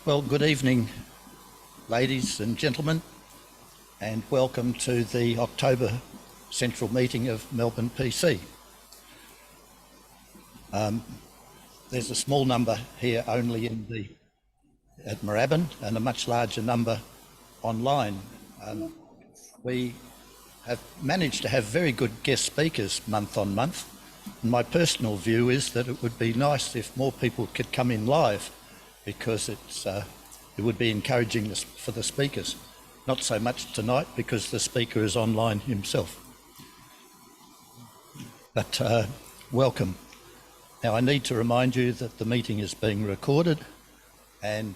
Well, good evening, ladies and gentlemen, and welcome to the October Central Meeting of MelbPC. There's a small number here only at Moorabbin and a much larger number online. We have managed to have very good guest speakers month on month. And my personal view is that it would be nice if more people could come in live, because it would be encouraging for the speakers. Not so much tonight because the speaker is online himself. But welcome. Now I need to remind you that the meeting is being recorded, and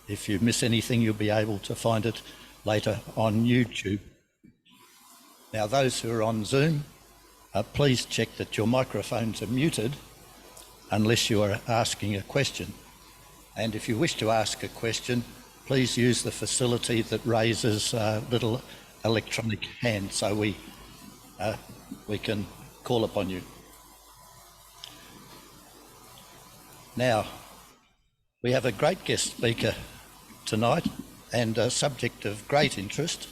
if you miss anything you'll be able to find it later on YouTube. Now those who are on Zoom, please check that your microphones are muted unless you are asking a question. And if you wish to ask a question, please use the facility that raises a little electronic hand so we can call upon you. Now, we have a great guest speaker tonight and a subject of great interest,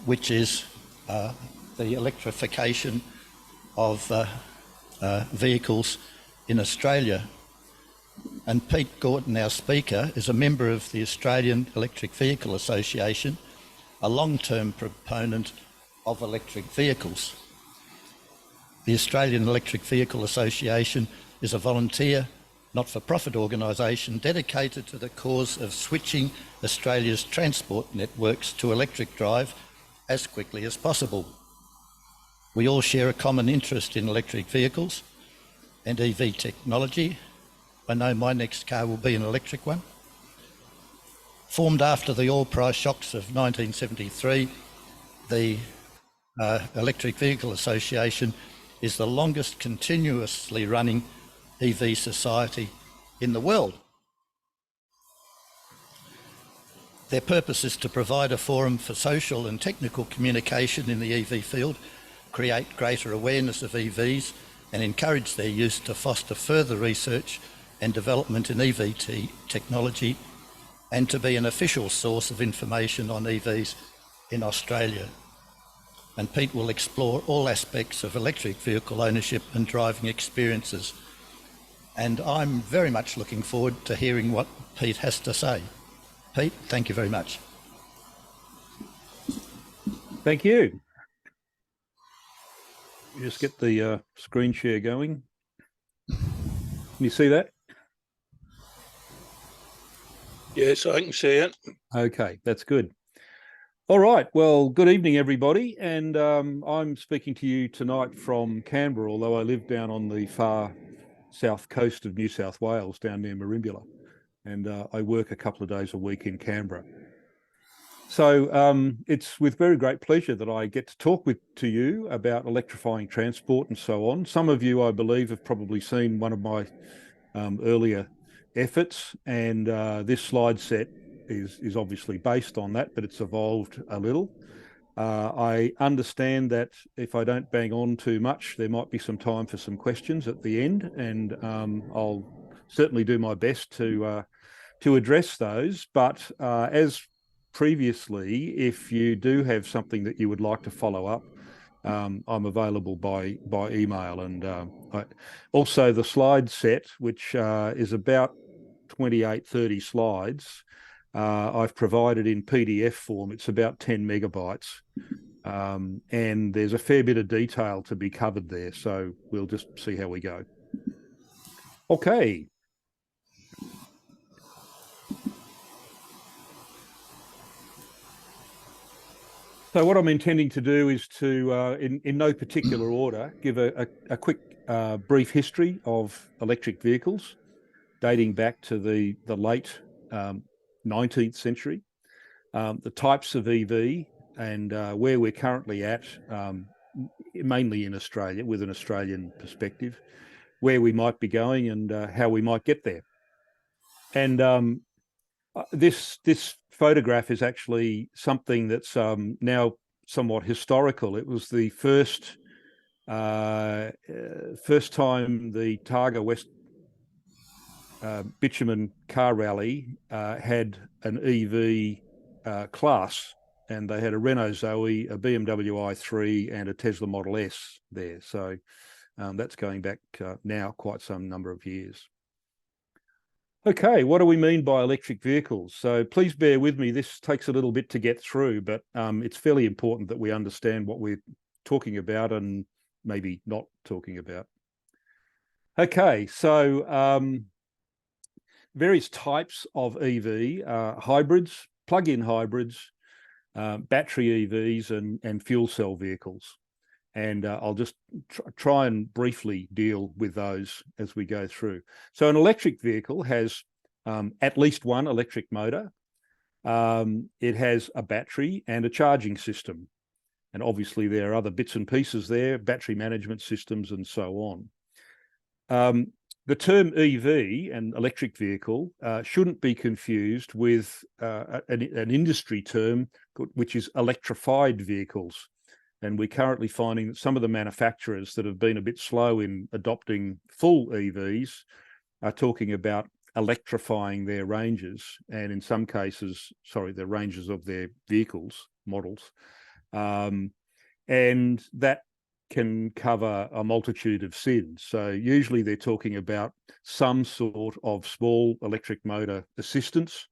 which is the electrification of vehicles in Australia. And Pete Gorton, our speaker, is a member of the Australian Electric Vehicle Association, a long-term proponent of electric vehicles. The Australian Electric Vehicle Association is a volunteer, not-for-profit organisation dedicated to the cause of switching Australia's transport networks to electric drive as quickly as possible. We all share a common interest in electric vehicles and EV technology. I know my next car will be an electric one. Formed after the oil price shocks of 1973, the Electric Vehicle Association is the longest continuously running EV society in the world. Their purpose is to provide a forum for social and technical communication in the EV field, create greater awareness of EVs and encourage their use to foster further research and development in EV technology, and to be an official source of information on EVs in Australia. And Pete will explore all aspects of electric vehicle ownership and driving experiences. And I'm very much looking forward to hearing what Pete has to say. Pete, thank you very much. Thank you. Just get the screen share going. Can you see that? Yes, I can see it. Okay, that's good. All right, well, good evening, everybody. And I'm speaking to you tonight from Canberra, although I live down on the far south coast of New South Wales, down near Merimbula. And I work a couple of days a week in Canberra. So it's with very great pleasure that I get to talk to you about electrifying transport and so on. Some of you, I believe, have probably seen one of my earlier efforts, and this slide set is obviously based on that, but it's evolved a little. I understand that if I don't bang on too much, there might be some time for some questions at the end, and I'll certainly do my best to address those. But as previously, if you do have something that you would like to follow up, I'm available by email. And also the slide set, which is about 28-30 slides, I've provided in PDF form. It's about 10 megabytes. And there's a fair bit of detail to be covered there. So we'll just see how we go. Okay. So what I'm intending to do is to, in no particular order, give a quick brief history of electric vehicles dating back to the late 19th century, the types of EV and where we're currently at, mainly in Australia with an Australian perspective, where we might be going and how we might get there. And this photograph is actually something that's now somewhat historical. It was the first time the Targa West bitumen car rally had an EV class, and they had a Renault Zoe, a BMW i3, and a Tesla Model S there. So that's going back now quite some number of years. Okay, what do we mean by electric vehicles? So please bear with me. This takes a little bit to get through, but it's fairly important that we understand what we're talking about and maybe not talking about. Okay, so various types of EV, hybrids, plug-in hybrids, battery EVs, and fuel cell vehicles. And I'll just try and briefly deal with those as we go through. So an electric vehicle has at least one electric motor. It has a battery and a charging system. And obviously there are other bits and pieces there, battery management systems and so on. The term EV, an electric vehicle, shouldn't be confused with an industry term, which is electrified vehicles. And we're currently finding that some of the manufacturers that have been a bit slow in adopting full EVs are talking about electrifying their ranges, and in some cases, the ranges of their vehicles, models. And that can cover a multitude of sins. So usually they're talking about some sort of small electric motor assistance.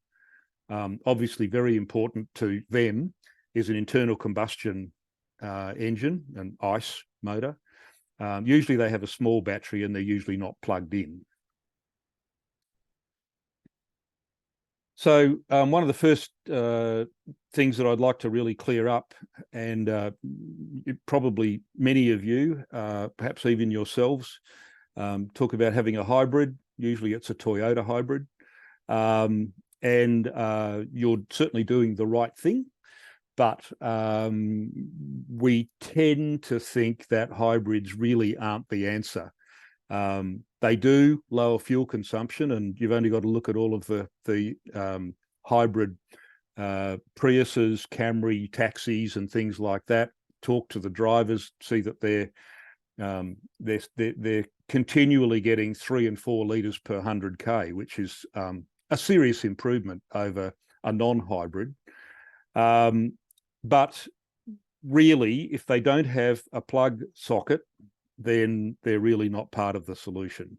Obviously very important to them is an internal combustion engine, an ICE motor. Usually they have a small battery and they're usually not plugged in. So one of the first things that I'd like to really clear up, and probably many of you, perhaps even yourselves, talk about having a hybrid. Usually it's a Toyota hybrid. And you're certainly doing the right thing. But we tend to think that hybrids really aren't the answer. They do lower fuel consumption, and you've only got to look at all of the hybrid Priuses, Camry, taxis, and things like that. Talk to the drivers, see that they're continually getting 3 and 4 litres per 100k, which is a serious improvement over a non-hybrid. But really, if they don't have a plug socket, then they're really not part of the solution.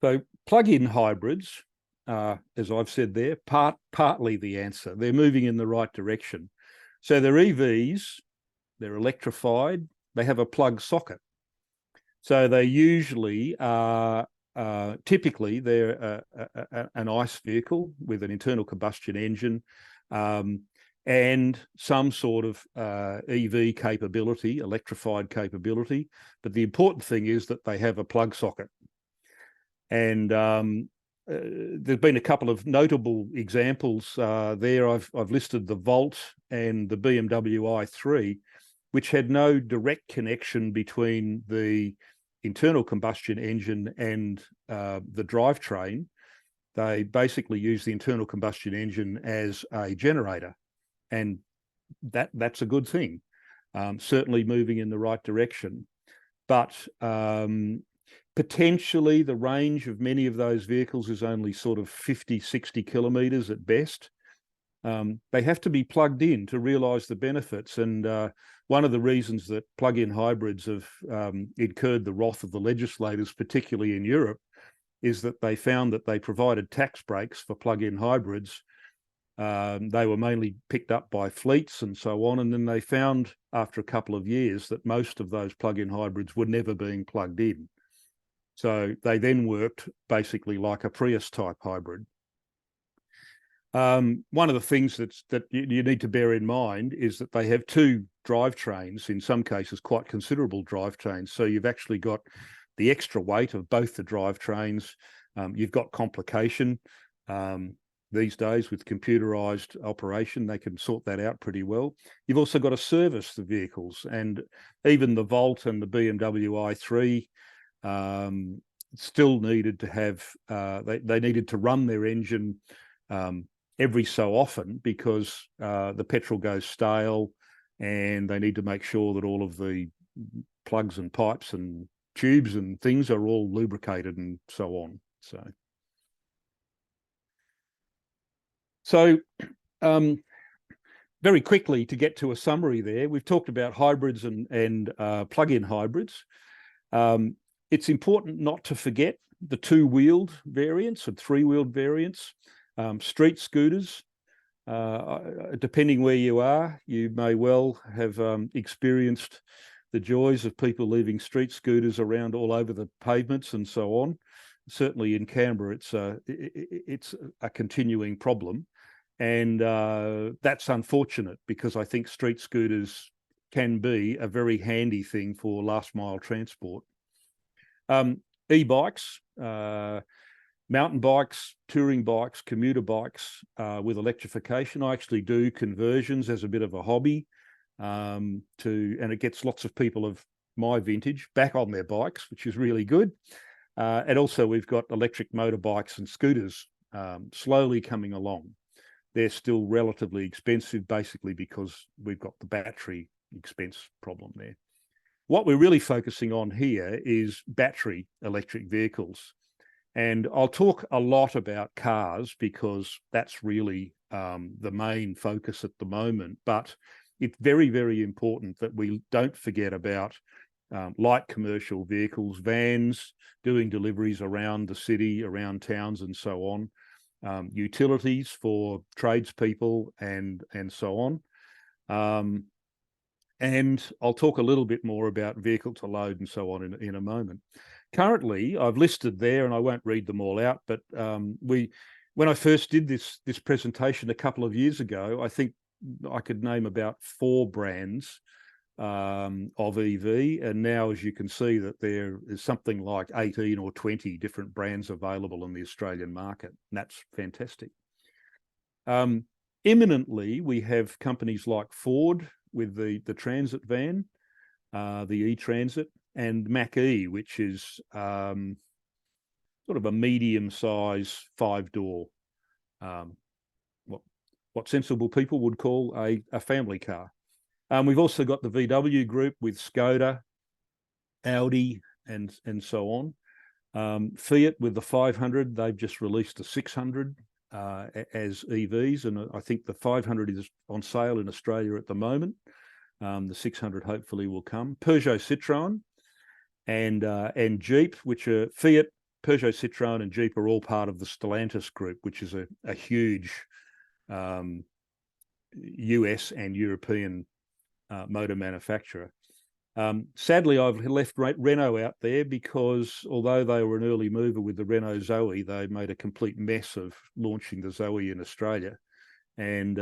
So plug-in hybrids, as I've said there, partly the answer. They're moving in the right direction. So they're EVs, they're electrified, they have a plug socket. So they usually are, typically they're an ICE vehicle with an internal combustion engine, and some sort of EV capability, electrified capability. But the important thing is that they have a plug socket. And there's been a couple of notable examples there. I've listed the Volt and the BMW i3, which had no direct connection between the internal combustion engine and the drivetrain. They basically use the internal combustion engine as a generator, and that's a good thing. Certainly moving in the right direction. But potentially the range of many of those vehicles is only sort of 50, 60 kilometres at best. They have to be plugged in to realise the benefits. And one of the reasons that plug-in hybrids have incurred the wrath of the legislators, particularly in Europe, is that they found that they provided tax breaks for plug-in hybrids. They were mainly picked up by fleets and so on. And then they found after a couple of years that most of those plug-in hybrids were never being plugged in. So they then worked basically like a Prius type hybrid. One of the things that you need to bear in mind is that they have 2 drivetrains, in some cases quite considerable drivetrains. So you've actually got the extra weight of both the drivetrains. You've got complication. These days with computerized operation, they can sort that out pretty well. You've also got to service the vehicles, and even the Volt and the BMW i3 still needed to have, they needed to run their engine every so often because the petrol goes stale, and they need to make sure that all of the plugs and pipes and tubes and things are all lubricated and so on. So very quickly, to get to a summary there, we've talked about hybrids and plug-in hybrids. It's important not to forget the two-wheeled variants and three-wheeled variants. Street scooters, depending where you are, you may well have experienced the joys of people leaving street scooters around all over the pavements and so on. Certainly in Canberra, it's a continuing problem. And that's unfortunate, because I think street scooters can be a very handy thing for last mile transport. E-bikes, mountain bikes, touring bikes, commuter bikes with electrification. I actually do conversions as a bit of a hobby, and it gets lots of people of my vintage back on their bikes, which is really good. And also we've got electric motorbikes and scooters slowly coming along. They're still relatively expensive, basically because we've got the battery expense problem there. What we're really focusing on here is battery electric vehicles. And I'll talk a lot about cars because that's really the main focus at the moment. But it's very, very important that we don't forget about light commercial vehicles, vans, doing deliveries around the city, around towns and so on. Utilities for tradespeople and so on. And I'll talk a little bit more about vehicle to load and so on in a moment. Currently, I've listed there, and I won't read them all out, but when I first did this presentation a couple of years ago, I think I could name about 4 brands of EV, and now, as you can see, that there is something like 18 or 20 different brands available in the Australian market, and that's fantastic. Imminently, we have companies like Ford with the transit van, the e-transit, and Mach-E, which is sort of a medium-size 5-door, what sensible people would call a family car. We've also got the VW group with Skoda, Audi, and so on. Fiat with the 500, they've just released the 600 as EVs, and I think the 500 is on sale in Australia at the moment. The 600 hopefully will come. Peugeot Citroën and Jeep, which are Fiat, Peugeot Citroën, and Jeep are all part of the Stellantis group, which is a huge US and European motor manufacturer. Sadly, I've left Renault out there because although they were an early mover with the Renault Zoe, they made a complete mess of launching the Zoe in Australia. And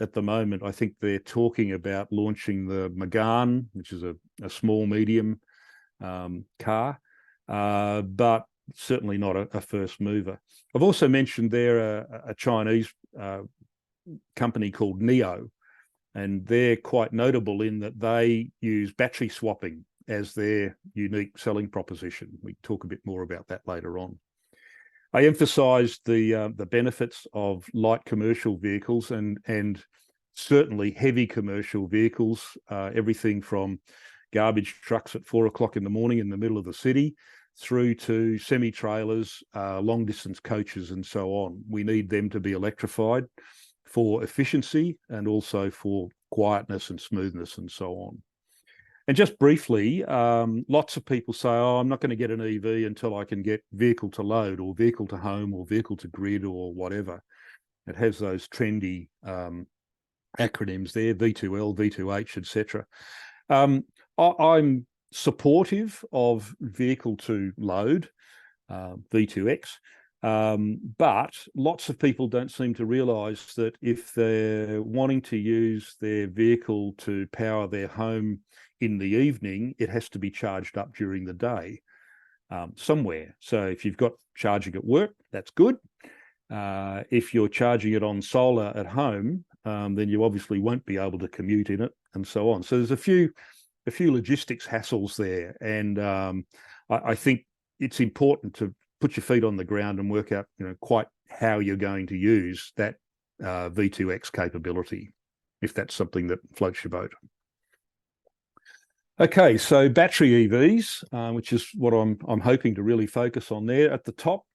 at the moment, I think they're talking about launching the Megane, which is a small, medium car, but certainly not a first mover. I've also mentioned there a Chinese company called NIO, and they're quite notable in that they use battery swapping as their unique selling proposition. We talk a bit more about that later on. I emphasised the benefits of light commercial vehicles and certainly heavy commercial vehicles, everything from garbage trucks at 4 o'clock in the morning in the middle of the city through to semi-trailers, long-distance coaches and so on. We need them to be electrified for efficiency and also for quietness and smoothness and so on. And just briefly, lots of people say, oh, I'm not going to get an EV until I can get vehicle to load or vehicle to home or vehicle to grid or whatever. It has those trendy acronyms there, V2L, V2H, etc. I'm supportive of vehicle to load, V2X, but lots of people don't seem to realise that if they're wanting to use their vehicle to power their home in the evening, it has to be charged up during the day somewhere. So if you've got charging at work, that's good. If you're charging it on solar at home, then you obviously won't be able to commute in it and so on. So there's a few logistics hassles there. And I think it's important to put your feet on the ground and work out, quite how you're going to use that V2X capability, if that's something that floats your boat. Okay, so battery EVs, which is what I'm hoping to really focus on there. At the top,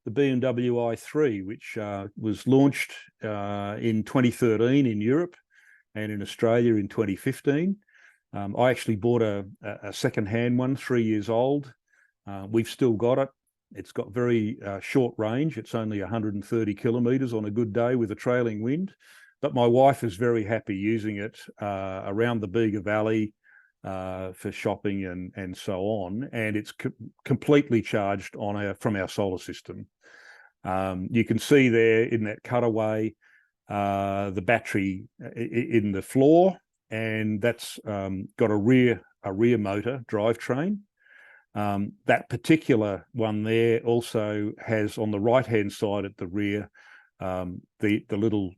the BMW i3, which was launched in 2013 in Europe and in Australia in 2015. I actually bought a second-hand one, 3 years old. We've still got it. It's got very short range. It's only 130 kilometres on a good day with a trailing wind. But my wife is very happy using it around the Bega Valley for shopping and so on. And it's completely charged on from our solar system. You can see there in that cutaway the battery in the floor, and that's got a rear motor drivetrain. That particular one there also has on the right-hand side at the rear the little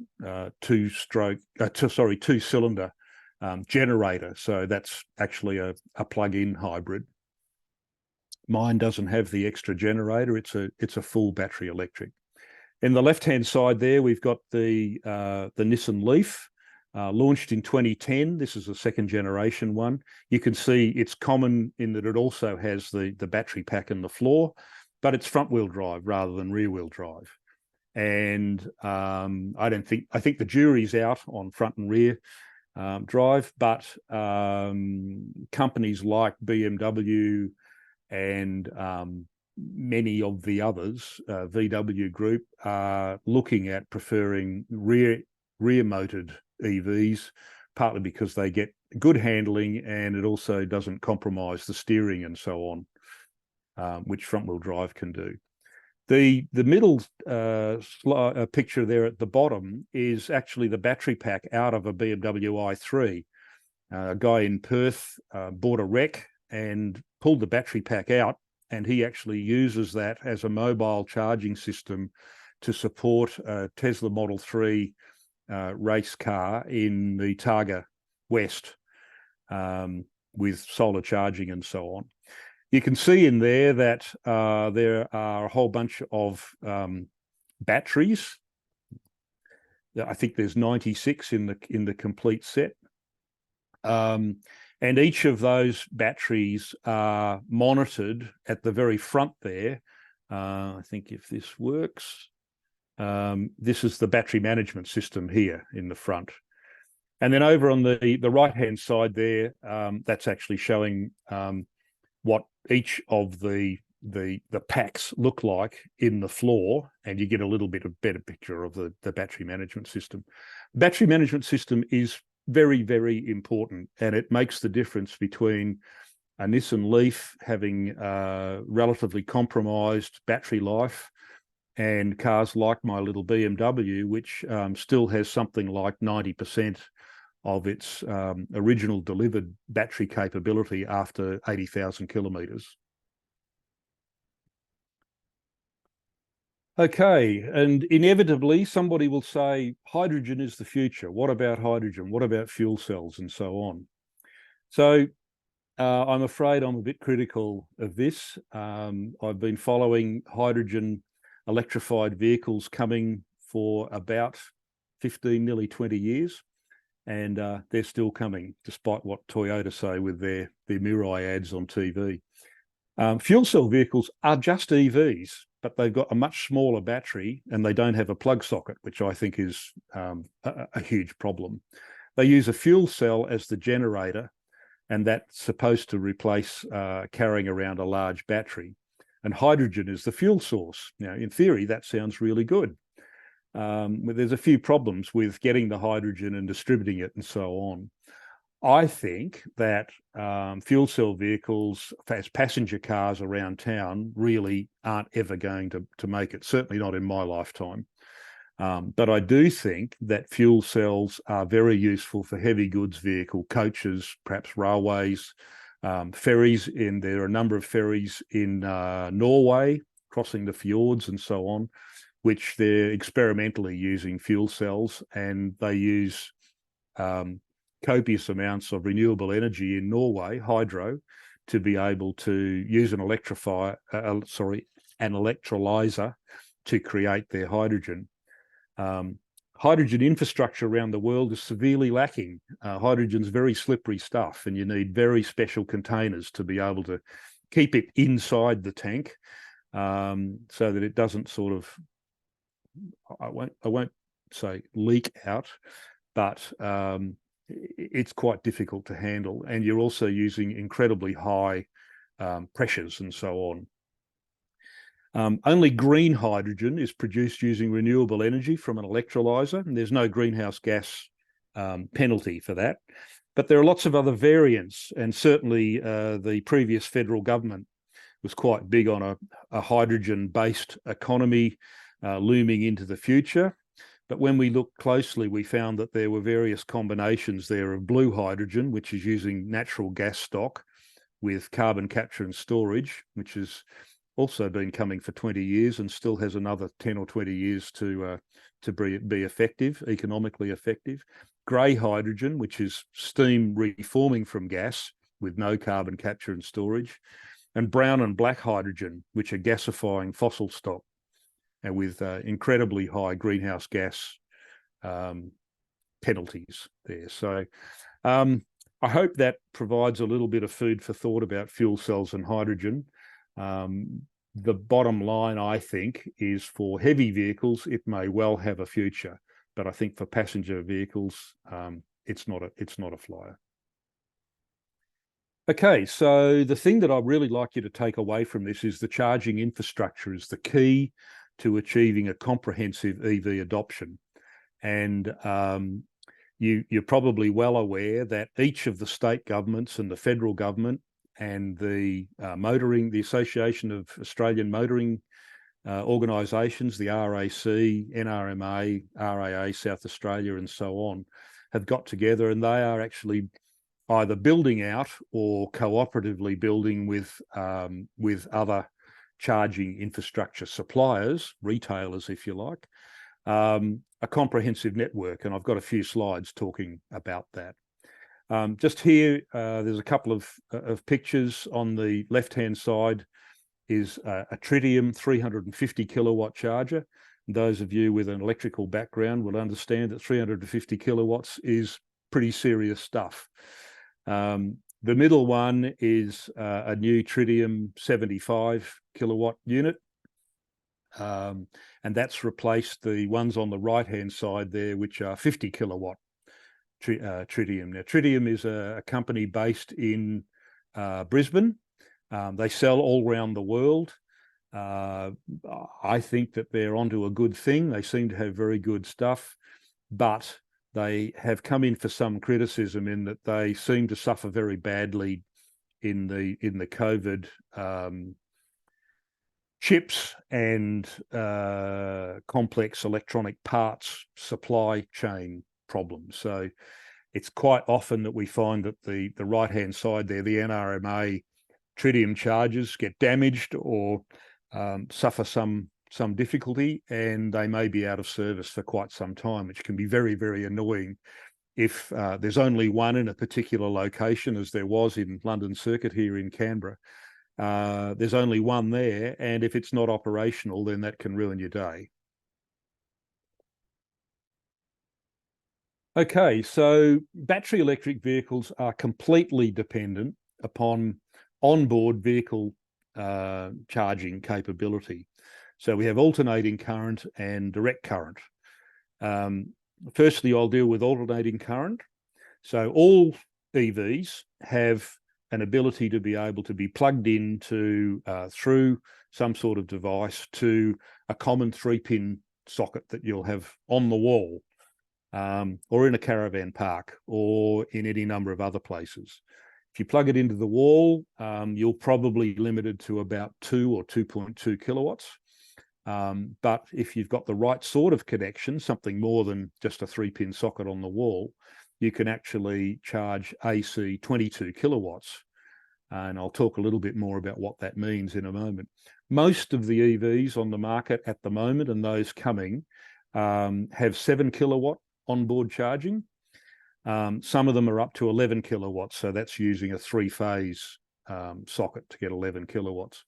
two-cylinder generator. So that's actually a plug-in hybrid. Mine doesn't have the extra generator. It's a full battery electric. In the left-hand side there, we've got the Nissan Leaf, launched in 2010. This is a second generation one. You can see it's common in that it also has the battery pack in the floor, but it's front-wheel drive rather than rear-wheel drive. And I think the jury's out on front and rear drive, but companies like BMW and many of the others, VW Group, are looking at preferring rear-motored EVs, partly because they get good handling and it also doesn't compromise the steering and so on, which front-wheel drive can do. The middle picture there at the bottom is actually the battery pack out of a BMW i3. A guy in Perth bought a wreck and pulled the battery pack out, and he actually uses that as a mobile charging system to support a Tesla Model 3 race car in the Targa West with solar charging and so on. You can see in there that there are a whole bunch of batteries. I think there's 96 in the complete set. And each of those batteries are monitored at the very front there. I think if this works, this is the battery management system here in the front. And then over on the right-hand side there, that's actually showing what each of the packs look like in the floor, and you get a little bit of better picture of the battery management system. Battery management system is very, very important, and it makes the difference between a Nissan Leaf having relatively compromised battery life and cars like my little BMW, which still has something like 90% of its original delivered battery capability after 80,000 kilometres. Okay, and inevitably somebody will say hydrogen is the future. What about hydrogen? What about fuel cells and so on? So I'm afraid I'm a bit critical of this. I've been following hydrogen electrified vehicles coming for about 15, nearly 20 years. And they're still coming, despite what Toyota say with their Mirai ads on TV. Fuel cell vehicles are just EVs, but they've got a much smaller battery and they don't have a plug socket, which I think is a huge problem. They use a fuel cell as the generator, and that's supposed to replace carrying around a large battery. And hydrogen is the fuel source. Now, in theory, that sounds really good. But there's a few problems with getting the hydrogen and distributing it and so on. I think that fuel cell vehicles as passenger cars around town really aren't ever going to make it, certainly not in my lifetime. But I do think that fuel cells are very useful for heavy goods vehicle, coaches, perhaps railways, ferries. There are a number of ferries in Norway crossing the fjords and so on, which they're experimentally using fuel cells, and they use copious amounts of renewable energy in Norway, hydro, to be able to use an electrolyzer to create their hydrogen. hydrogen infrastructure around the world is severely lacking. Hydrogen's very slippery stuff, and you need very special containers to be able to keep it inside the tank, so that it doesn't sort of, I won't say leak out, but it's quite difficult to handle. And you're also using incredibly high pressures and so on. Only green hydrogen is produced using renewable energy from an electrolyser, and there's no greenhouse gas penalty for that. But there are lots of other variants, and certainly the previous federal government was quite big on a hydrogen-based economy looming into the future. But when we looked closely, we found that there were various combinations there of blue hydrogen, which is using natural gas stock with carbon capture and storage, which has also been coming for 20 years and still has another 10 or 20 years to be effective, economically effective. Grey hydrogen, which is steam reforming from gas with no carbon capture and storage. And brown and black hydrogen, which are gasifying fossil stock and with incredibly high greenhouse gas penalties there. So I hope that provides a little bit of food for thought about fuel cells and hydrogen. The bottom line, I think, is for heavy vehicles, it may well have a future, but I think for passenger vehicles, it's not a flyer. Okay, so the thing that I'd really like you to take away from this is the charging infrastructure is the key to achieving a comprehensive EV adoption. And you're probably well aware that each of the state governments and the federal government and the Association of Australian Motoring Organisations, the RAC, NRMA, RAA, South Australia, and so on, have got together, and they are actually either building out or cooperatively building with other charging infrastructure suppliers, retailers, if you like, a comprehensive network. And I've got a few slides talking about that. Just here, there's a couple of pictures. On the left-hand side is a tritium 350 kilowatt charger. Those of you with an electrical background will understand that 350 kilowatts is pretty serious stuff. The middle one is a new tritium 75 kilowatt unit. And that's replaced the ones on the right-hand side there, which are 50 kilowatt tritium. Now, Tritium is a company based in Brisbane. They sell all around the world. I think that they're onto a good thing. They seem to have very good stuff, but they have come in for some criticism in that they seem to suffer very badly in the COVID chips and complex electronic parts supply chain problems. So it's quite often that we find that the right-hand side there, the NRMA tritium chargers get damaged or suffer some difficulty, and they may be out of service for quite some time, which can be very, very annoying if there's only one in a particular location, as there was in London Circuit here in Canberra. There's only one there, and if it's not operational, then that can ruin your day. Okay, so battery electric vehicles are completely dependent upon onboard vehicle charging capability. So we have alternating current and direct current. Firstly, I'll deal with alternating current. So all EVs have an ability to be able to be plugged into through some sort of device to a common 3-pin socket that you'll have on the wall, or in a caravan park, or in any number of other places. If you plug it into the wall, you're probably limited to about 2 or 2.2 kilowatts. But if you've got the right sort of connection, something more than just a 3-pin socket on the wall, you can actually charge AC 22 kilowatts. And I'll talk a little bit more about what that means in a moment. Most of the EVs on the market at the moment, and those coming, have 7 kilowatt onboard charging. Some of them are up to 11 kilowatts, so that's using a 3-phase socket to get 11 kilowatts.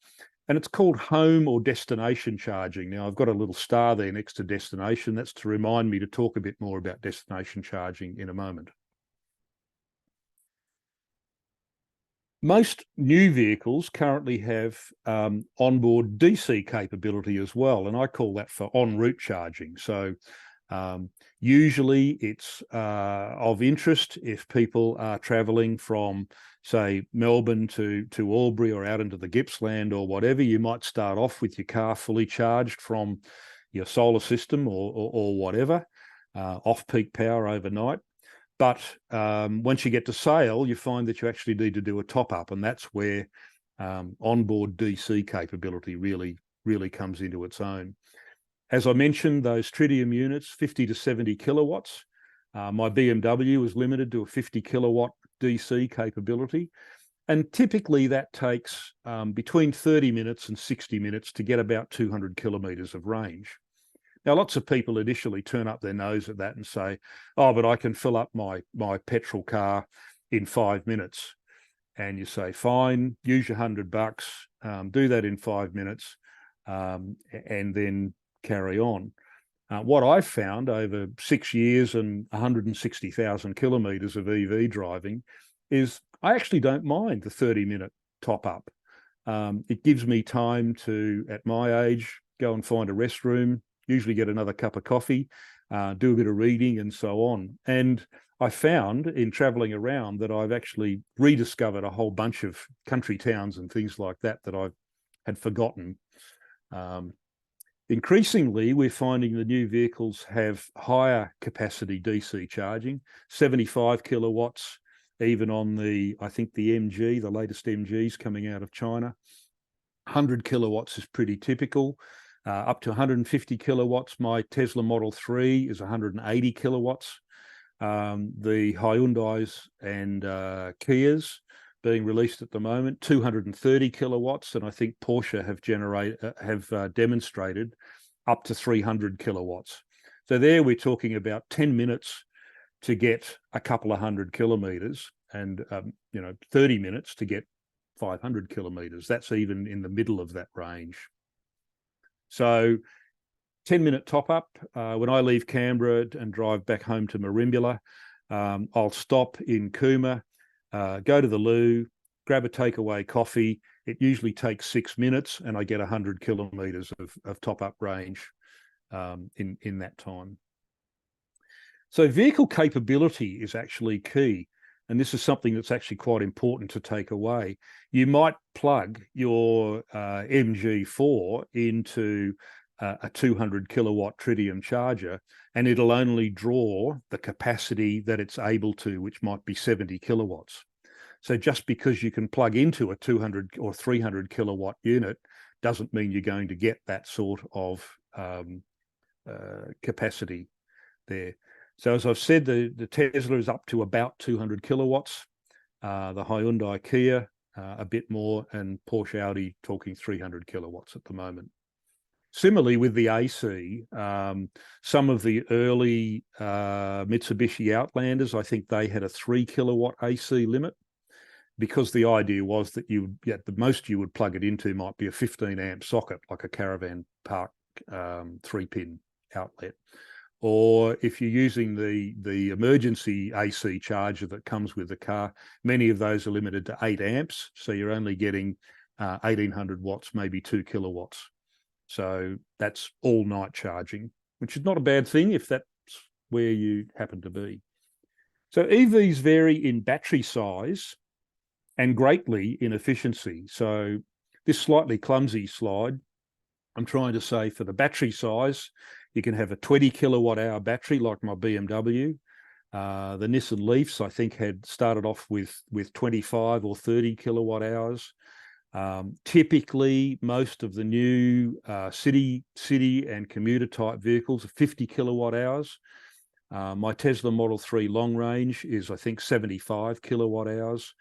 and it's called home or destination charging. Now, I've got a little star there next to destination. That's to remind me to talk a bit more about destination charging in a moment. Most new vehicles currently have onboard DC capability as well, and I call that for en route charging. So usually it's of interest if people are travelling from, say, Melbourne to Albury or out into the Gippsland or whatever. You might start off with your car fully charged from your solar system or whatever, off-peak power overnight. But once you get to Sale, you find that you actually need to do a top-up, and that's where onboard DC capability really comes into its own. As I mentioned, those tritium units, 50 to 70 kilowatts. My BMW is limited to a 50 kilowatt DC capability, and typically that takes between 30 minutes and 60 minutes to get about 200 kilometres of range. Now, lots of people initially turn up their nose at that and say, oh, but I can fill up my petrol car in 5 minutes. And you say, fine, use your $100, do that in 5 minutes, and then carry on. What I've found over 6 years and 160,000 kilometres of EV driving is I actually don't mind the 30-minute top up. It gives me time to, at my age, go and find a restroom, usually get another cup of coffee, do a bit of reading and so on. And I found in traveling around that I've actually rediscovered a whole bunch of country towns and things like that I had forgotten. Increasingly, we're finding the new vehicles have higher capacity DC charging, 75 kilowatts, even on I think the MG, the latest MGs coming out of China. 100 kilowatts is pretty typical. Up to 150 kilowatts. My Tesla Model 3 is 180 kilowatts. The Hyundais and Kias being released at the moment, 230 kilowatts, and I think Porsche have demonstrated up to 300 kilowatts. So there we're talking about 10 minutes to get a couple of 100 kilometres, and 30 minutes to get 500 kilometres. That's even in the middle of that range. So 10-minute top up. When I leave Canberra and drive back home to Merimbula, I'll stop in Cooma, go to the loo, grab a takeaway coffee. It usually takes 6 minutes and I get 100 kilometres of top up range in that time. So vehicle capability is actually key. And this is something that's actually quite important to take away. You might plug your MG4 into a 200 kilowatt tritium charger, and it'll only draw the capacity that it's able to, which might be 70 kilowatts. So just because you can plug into a 200 or 300 kilowatt unit doesn't mean you're going to get that sort of capacity there. So as I've said, the Tesla is up to about 200 kilowatts, the Hyundai Kia a bit more, and Porsche Audi talking 300 kilowatts at the moment. Similarly with the AC, some of the early Mitsubishi Outlanders, I think they had a 3 kilowatt AC limit, because the idea was that the most you would plug it into might be a 15 amp socket, like a caravan park 3-pin outlet. Or if you're using the emergency AC charger that comes with the car, many of those are limited to 8 amps. So you're only getting 1800 watts, maybe 2 kilowatts. So that's all night charging, which is not a bad thing if that's where you happen to be. So EVs vary in battery size and greatly in efficiency. So this slightly clumsy slide, I'm trying to say for the battery size, you can have a 20 kilowatt hour battery like my BMW. The Nissan Leafs, I think, had started off with 25 or 30 kilowatt hours. Typically, most of the new city and commuter type vehicles are 50 kilowatt hours. My Tesla Model 3 long range is, I think, 75 kilowatt hours.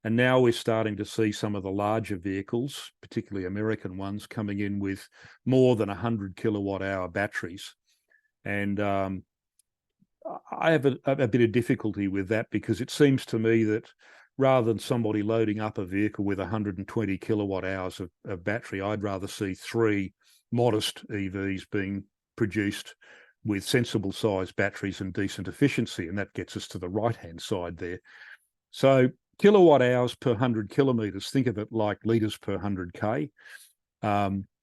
And now we're starting to see some of the larger vehicles, particularly American ones, coming in with more than 100 kilowatt hour batteries. And I have a bit of difficulty with that, because it seems to me that rather than somebody loading up a vehicle with 120 kilowatt hours of battery, I'd rather see 3 modest EVs being produced with sensible sized batteries and decent efficiency. And that gets us to the right-hand side there. So kilowatt hours per 100 kilometres, think of it like litres per 100K.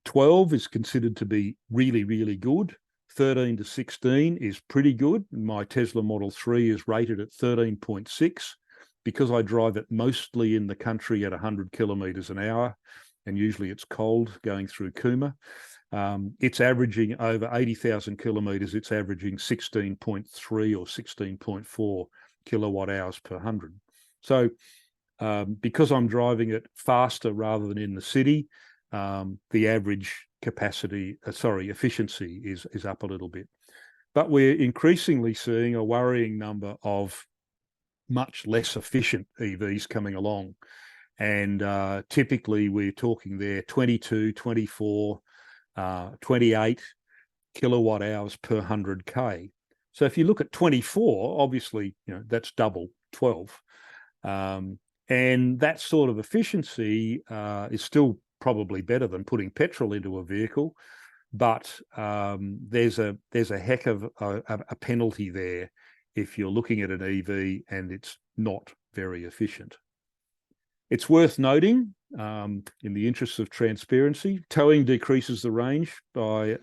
12 is considered to be really, really good. 13 to 16 is pretty good. My Tesla Model 3 is rated at 13.6 because I drive it mostly in the country at 100 kilometres an hour, and usually it's cold going through Cooma. It's averaging over 80,000 kilometres. It's averaging 16.3 or 16.4 kilowatt hours per 100. So because I'm driving it faster rather than in the city, the average efficiency is up a little bit. But we're increasingly seeing a worrying number of much less efficient EVs coming along. And typically we're talking there 22, 24, 28 kilowatt hours per 100K. So if you look at 24, obviously, that's double 12. And that sort of efficiency is still probably better than putting petrol into a vehicle, but there's a heck of a penalty there if you're looking at an EV and it's not very efficient. It's worth noting, in the interests of transparency, towing decreases the range by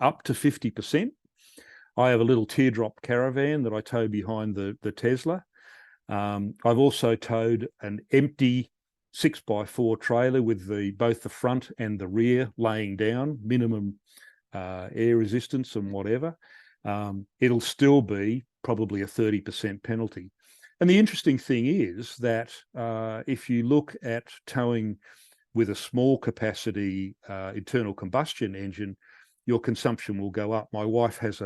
up to 50%. I have a little teardrop caravan that I tow behind the Tesla. I've also towed an empty 6x4 trailer with both the front and the rear laying down, minimum air resistance and whatever. It'll still be probably a 30% penalty. And the interesting thing is that if you look at towing with a small capacity internal combustion engine, your consumption will go up. My wife has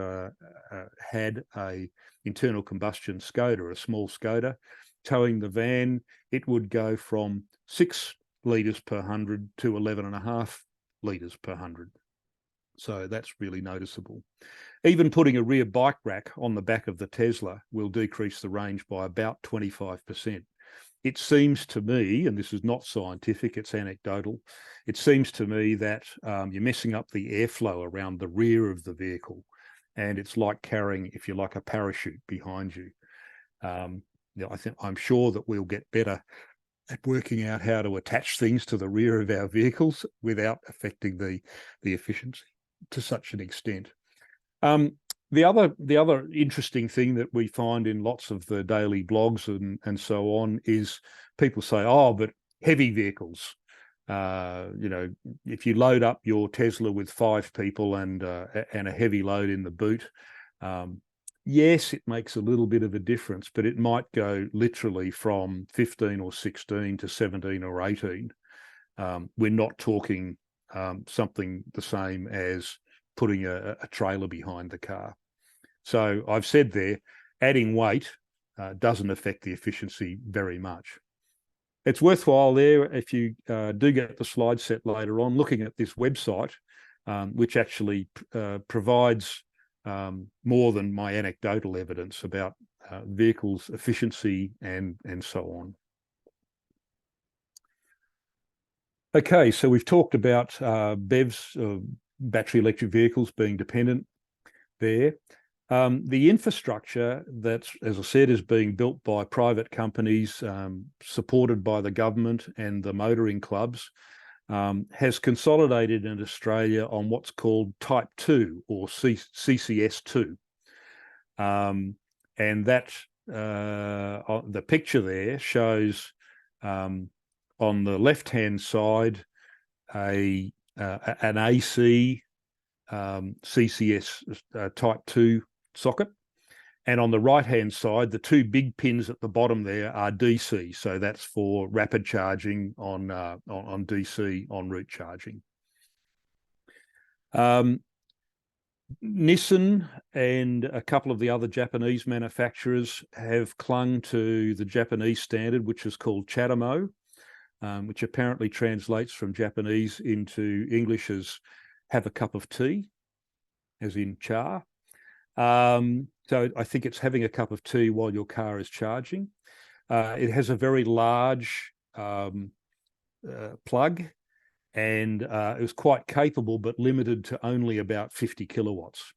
had a internal combustion Skoda, a small Skoda. Towing the van, it would go from 6 litres per 100 to 11.5 litres per 100. So that's really noticeable. Even putting a rear bike rack on the back of the Tesla will decrease the range by about 25%. It seems to me, and this is not scientific, it's anecdotal, it seems to me that you're messing up the airflow around the rear of the vehicle, and it's like carrying, if you like, a parachute behind you. I'm sure that we'll get better at working out how to attach things to the rear of our vehicles without affecting the efficiency to such an extent. The other interesting thing that we find in lots of the daily blogs and so on is people say, oh, but heavy vehicles, if you load up your Tesla with 5 people and a heavy load in the boot, yes, it makes a little bit of a difference, but it might go literally from 15 or 16 to 17 or 18. We're not talking something the same as putting a trailer behind the car. So I've said there, adding weight doesn't affect the efficiency very much. It's worthwhile there, if you do get the slide set later on, looking at this website, which actually provides more than my anecdotal evidence about vehicles' efficiency and so on. Okay, so we've talked about BEVs, battery electric vehicles, being dependent there. The infrastructure that, as I said, is being built by private companies, supported by the government and the motoring clubs, has consolidated in Australia on what's called Type 2 or CCS2. And that, the picture there shows on the left-hand side an AC CCS Type 2 socket, and on the right-hand side, the 2 big pins at the bottom there are DC, so that's for rapid charging on DC en route charging. Nissan and a couple of the other Japanese manufacturers have clung to the Japanese standard, which is called CHAdeMO, which apparently translates from Japanese into English as have a cup of tea, as in cha. So I think it's having a cup of tea while your car is charging. It has a very large plug, and it was quite capable, but limited to only about 50 kilowatts.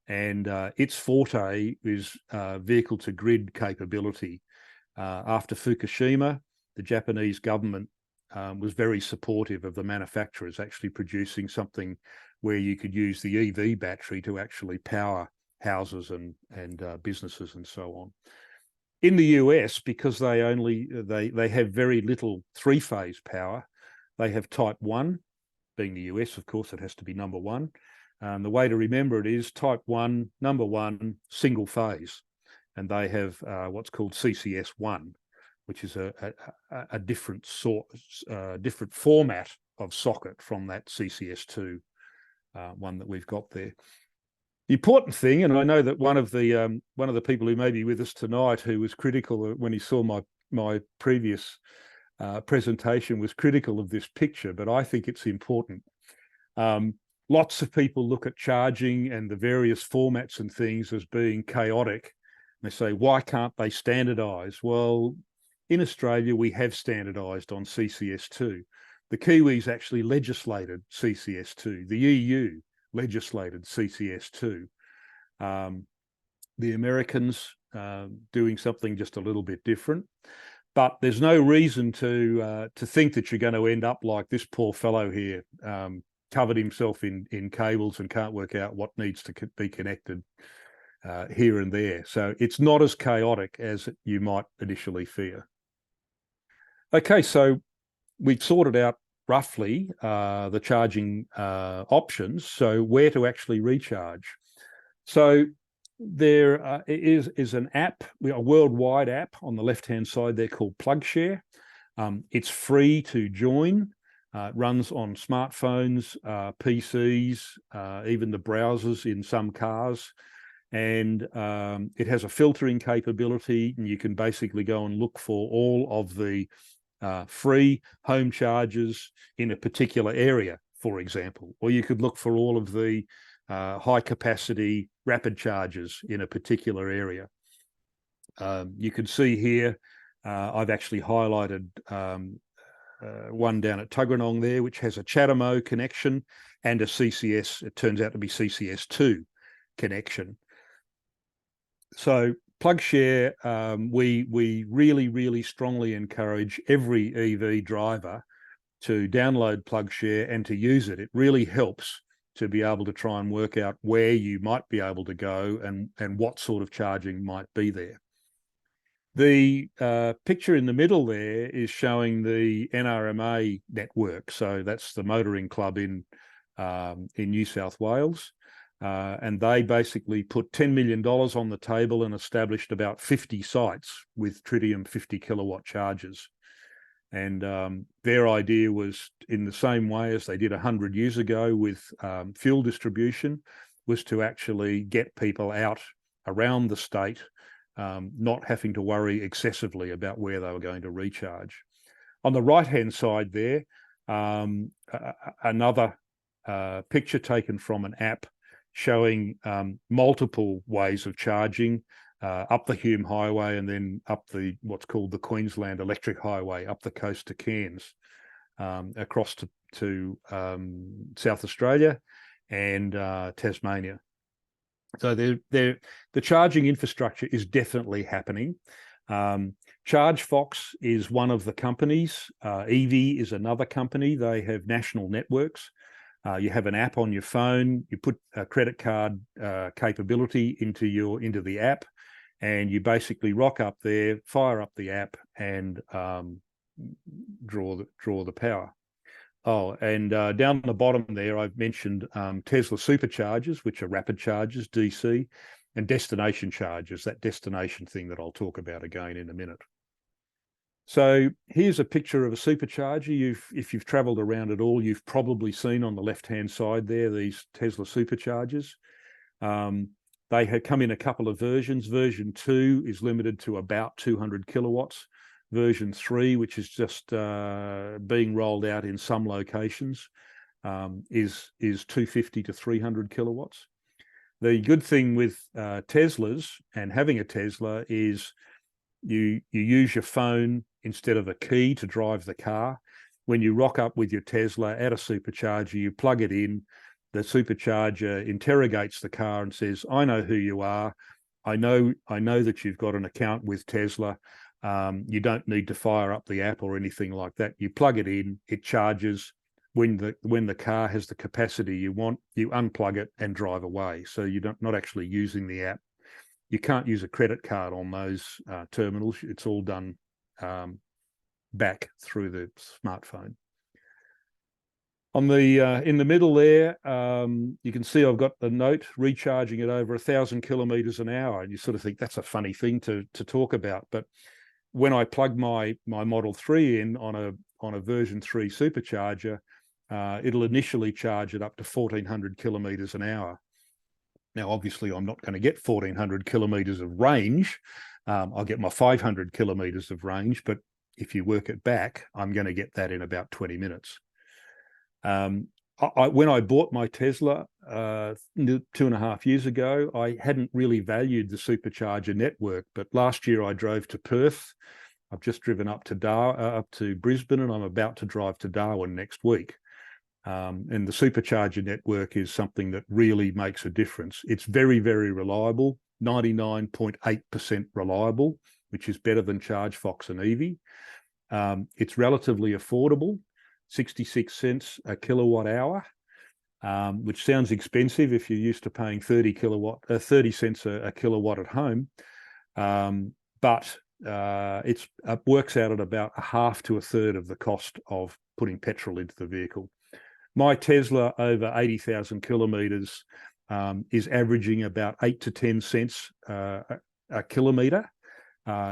And its forte is vehicle to grid capability. After Fukushima, the Japanese government was very supportive of the manufacturers actually producing something where you could use the EV battery to actually power houses and businesses and so on. In the US, because they have very little three-phase power, they have type 1. Being the US, of course, it has to be number 1. The way to remember it is type 1, number 1, single phase. And they have what's called CCS1, which is a different different format of socket from that CCS2 one that we've got there. The important thing, and I know that one of the people who may be with us tonight who was critical when he saw my previous presentation was critical of this picture, but I think it's important. Lots of people look at charging and the various formats and things as being chaotic. They say, why can't they standardise? Well, in Australia, we have standardised on CCS2. The Kiwis actually legislated CCS2. The EU legislated CCS2. The Americans doing something just a little bit different. But there's no reason to think that you're going to end up like this poor fellow here, covered himself in cables and can't work out what needs to be connected here and there. So it's not as chaotic as you might initially fear. Okay, so we've sorted out roughly the charging options, so where to actually recharge. So there is an app, a worldwide app on the left-hand side there called PlugShare. It's free to join. It runs on smartphones, PCs, even the browsers in some cars. And it has a filtering capability, and you can basically go and look for all of the free home chargers in a particular area, for example, or you could look for all of the high capacity rapid chargers in a particular area. You can see here, I've actually highlighted one down at Tuggeranong there, which has a CHAdeMO connection and a CCS, it turns out to be CCS2 connection. So PlugShare, we really strongly encourage every EV driver to download PlugShare and to use it. It really helps to be able to try and work out where you might be able to go and what sort of charging might be there. The picture in the middle there is showing the NRMA network. So that's the motoring club in New South Wales. And they basically put $10 million on the table and established about 50 sites with tritium 50 kilowatt chargers. And their idea was, in the same way as they did 100 years ago with fuel distribution, was to actually get people out around the state, not having to worry excessively about where they were going to recharge. On the right-hand side there, another picture taken from an app showing multiple ways of charging up the Hume Highway and then up what's called the Queensland Electric Highway up the coast to Cairns, across to South Australia and Tasmania. So the charging infrastructure is definitely happening. ChargeFox is one of the companies. AEVA is another company. They have national networks. You have an app on your phone. You put a credit card capability into the app, and you basically rock up there, fire up the app, and draw the power. Oh, and down the bottom there, I've mentioned Tesla superchargers, which are rapid chargers, DC, and destination chargers, that destination thing that I'll talk about again in a minute. So here's a picture of a supercharger. If you've travelled around at all, you've probably seen on the left-hand side there these Tesla superchargers. They have come in a couple of versions. Version 2 is limited to about 200 kilowatts. Version 3, which is just being rolled out in some locations, is 250 to 300 kilowatts. The good thing with Teslas and having a Tesla is you use your phone instead of a key to drive the car. When you rock up with your Tesla at a supercharger, you plug it in, the supercharger interrogates the car and says, I know who you are. I know that you've got an account with Tesla. You don't need to fire up the app or anything like that. You plug it in, it charges. When the car has the capacity you want, you unplug it and drive away. So you're not actually using the app. You can't use a credit card on those terminals. It's all done back through the smartphone. On the in the middle there, you can see I've got the note recharging at over 1,000 kilometers an hour, and you sort of think that's a funny thing to talk about. But when I plug my Model 3 in on a version 3 supercharger, it'll initially charge it up to 1,400 kilometers an hour. Now, obviously, I'm not going to get 1,400 kilometers of range. I'll get my 500 kilometers of range, but if you work it back, I'm going to get that in about 20 minutes. When I bought my Tesla 2.5 years ago, I hadn't really valued the supercharger network, but last year I drove to Perth. I've just driven up to Brisbane, and I'm about to drive to Darwin next week. And the supercharger network is something that really makes a difference. It's very, very reliable, 99.8% reliable, which is better than ChargeFox and AEVA. It's relatively affordable, 66 cents a kilowatt hour, which sounds expensive if you're used to paying 30 cents a kilowatt at home. But it works out at about a half to a third of the cost of putting petrol into the vehicle. My Tesla over 80,000 kilometers is averaging about 8 to 10 cents a kilometer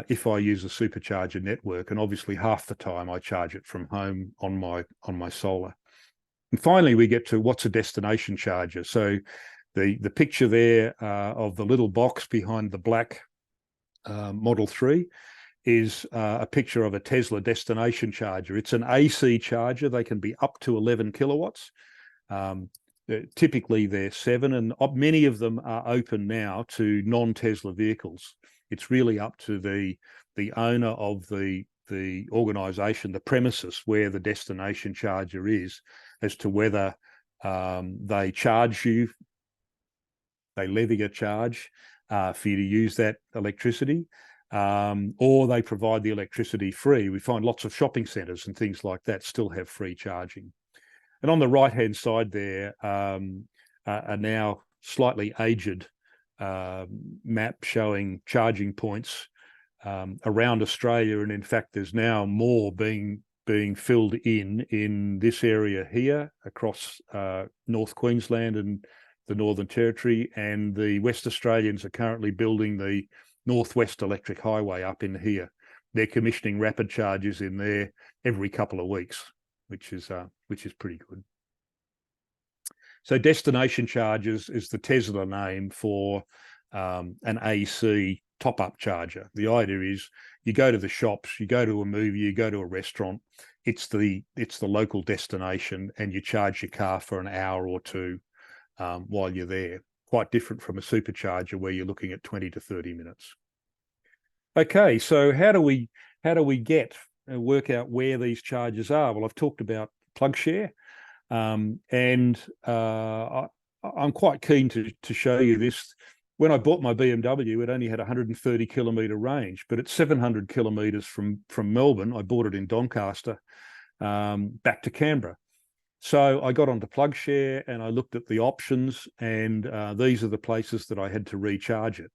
if I use a supercharger network, and obviously half the time I charge it from home on my solar. And finally, we get to what's a destination charger. So the picture there of the little box behind the black Model 3 is a picture of a Tesla destination charger. It's an AC charger. They can be up to 11 kilowatts. Typically they're 7, and many of them are open now to non-Tesla vehicles. It's really up to the owner of the organisation, the premises where the destination charger is, as to whether they charge you, they levy a charge for you to use that electricity, or they provide the electricity free. We find lots of shopping centres and things like that still have free charging. And on the right-hand side there, a now slightly aged map showing charging points around Australia, and in fact, there's now more being filled in this area here across North Queensland and the Northern Territory, and the West Australians are currently building the Northwest Electric Highway up in here. They're commissioning rapid chargers in there every couple of weeks, which is pretty good. So destination chargers is the Tesla name for an AC top-up charger. The idea is you go to the shops, you go to a movie, you go to a restaurant. It's the local destination, and you charge your car for an hour or two while you're there. Quite different from a supercharger where you're looking at 20 to 30 minutes. Okay, so how do we work out where these chargers are? Well, I've talked about PlugShare, and I'm quite keen to show you this. When I bought my BMW, it only had 130 kilometre range, but it's 700 kilometres from Melbourne. I bought it in Doncaster, back to Canberra. So I got onto PlugShare and I looked at the options, and these are the places that I had to recharge it.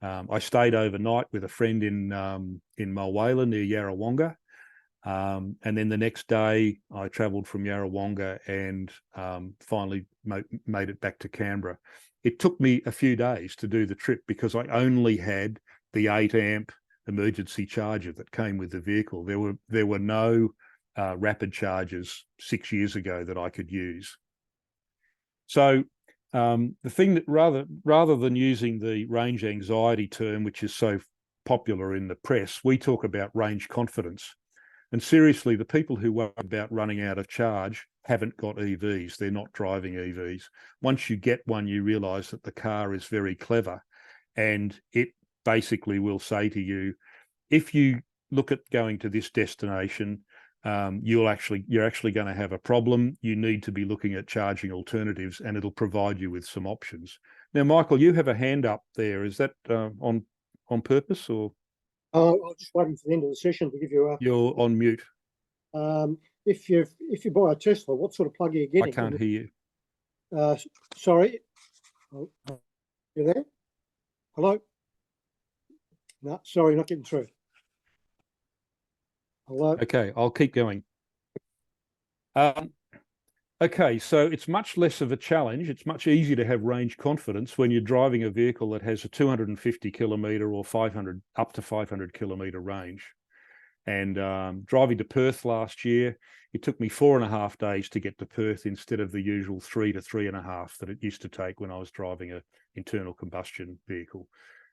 I stayed overnight with a friend in Mulwala near Yarrawonga, and then the next day I travelled from Yarrawonga and finally made it back to Canberra. It took me a few days to do the trip because I only had the 8 amp emergency charger that came with the vehicle. There were no rapid chargers 6 years ago that I could use. So the thing that rather than using the range anxiety term, which is so popular in the press, we talk about range confidence. And seriously, the people who worry about running out of charge haven't got EVs. They're not driving EVs. Once you get one, you realise that the car is very clever, and it basically will say to you, if you look at going to this destination, you're actually going to have a problem. You need to be looking at charging alternatives, and it'll provide you with some options. Now, Michael, you have a hand up there. Is that on purpose, or? I was just waiting for the end of the session to give you a. You're on mute. If you buy a Tesla, what sort of plug are you getting? I can't hear you. Sorry. Oh, you there? Hello? No, sorry, not getting through. Hello? Okay, I'll keep going. Okay, so it's much less of a challenge. It's much easier to have range confidence when you're driving a vehicle that has a 250 kilometre or 500 up to 500 kilometre range. And driving to Perth last year, it took me 4.5 days to get to Perth instead of the usual 3 to 3.5 that it used to take when I was driving an internal combustion vehicle.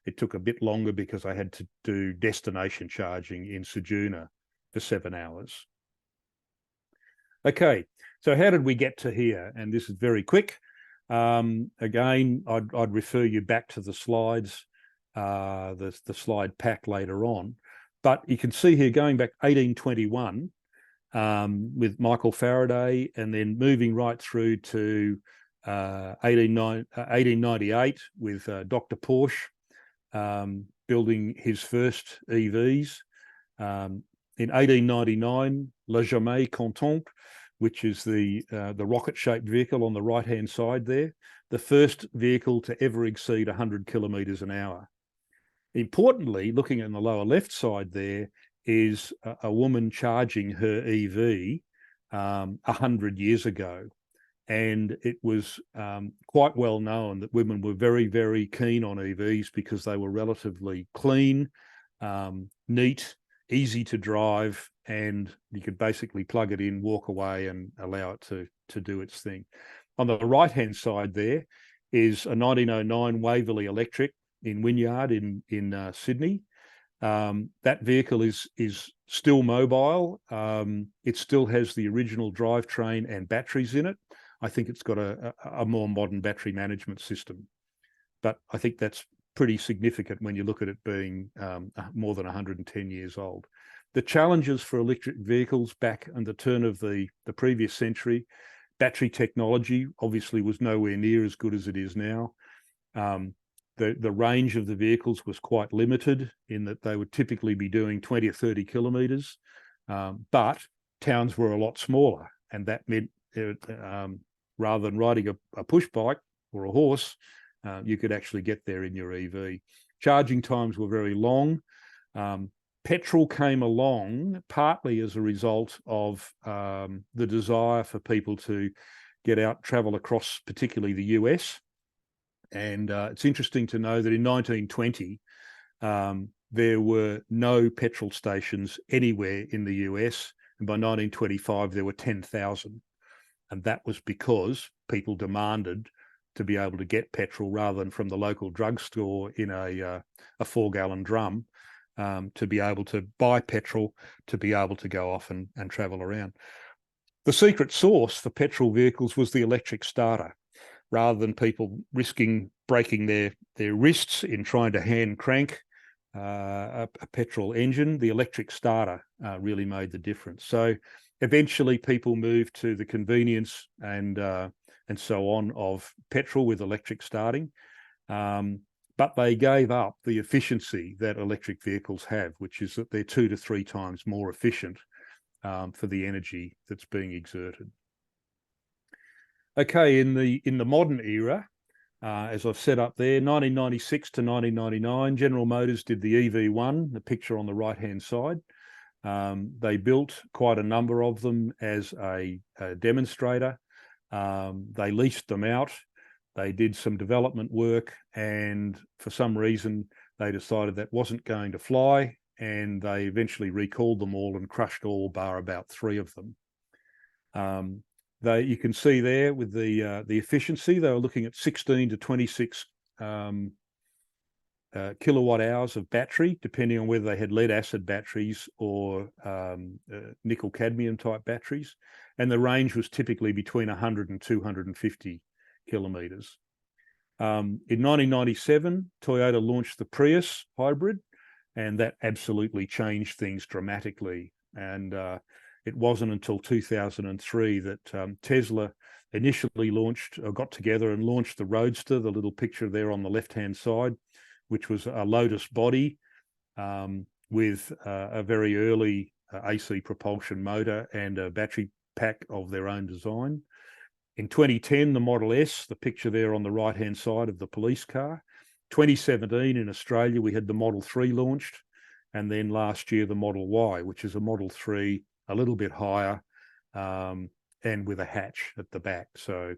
It took a bit longer because I had to do destination charging in Ceduna for 7 hours. Okay, so how did we get to here? And this is very quick. Again, I'd refer you back to the slides, the slide pack later on. But you can see here going back 1821 with Michael Faraday, and then moving right through to 1898 with Dr. Porsche building his first EVs. In 1899, Le Jamais Content, which is the rocket-shaped vehicle on the right-hand side there, the first vehicle to ever exceed 100 kilometres an hour. Importantly, looking in the lower left side there is a woman charging her EV 100 years ago. And it was quite well known that women were very, very keen on EVs because they were relatively clean, neat, easy to drive, and you could basically plug it in, walk away, and allow it to do its thing. On the right-hand side there is a 1909 Waverley Electric in Wynyard in Sydney. That vehicle is still mobile. It still has the original drivetrain and batteries in it. I think it's got a more modern battery management system, but I think that's pretty significant when you look at it being more than 110 years old. The challenges for electric vehicles back in the turn of the previous century, battery technology obviously was nowhere near as good as it is now. The range of the vehicles was quite limited in that they would typically be doing 20 or 30 kilometres, but towns were a lot smaller, and that meant rather than riding a push bike or a horse, you could actually get there in your EV. Charging times were very long. Petrol came along partly as a result of the desire for people to get out, travel across particularly the US. And it's interesting to know that in 1920, there were no petrol stations anywhere in the US. And by 1925, there were 10,000. And that was because people demanded to be able to get petrol rather than from the local drugstore in a 4-gallon drum, to be able to buy petrol, to be able to go off and travel around. The secret sauce for petrol vehicles was the electric starter. Rather than people risking breaking their wrists in trying to hand crank a petrol engine, the electric starter really made the difference. So eventually people moved to the convenience and so on of petrol with electric starting, but they gave up the efficiency that electric vehicles have, which is that they're 2 to 3 times more efficient for the energy that's being exerted. Okay, in the modern era, as I've set up there, 1996 to 1999, General Motors did the EV1, the picture on the right-hand side. They built quite a number of them as a demonstrator. They leased them out. They did some development work, and for some reason, they decided that wasn't going to fly, and they eventually recalled them all and crushed all bar about 3 of them. You can see there with the efficiency, they were looking at 16 to 26 kilowatt hours of battery, depending on whether they had lead acid batteries or nickel cadmium type batteries. And the range was typically between 100 and 250 kilometres. In 1997, Toyota launched the Prius hybrid, and that absolutely changed things dramatically. And it wasn't until 2003 that Tesla initially got together and launched the Roadster, the little picture there on the left-hand side, which was a Lotus body with a very early AC propulsion motor and a battery pack of their own design. In 2010, the Model S, the picture there on the right-hand side of the police car. 2017 in Australia, we had the Model 3 launched, and then last year the Model Y, which is a Model 3 a little bit higher and with a hatch at the back. So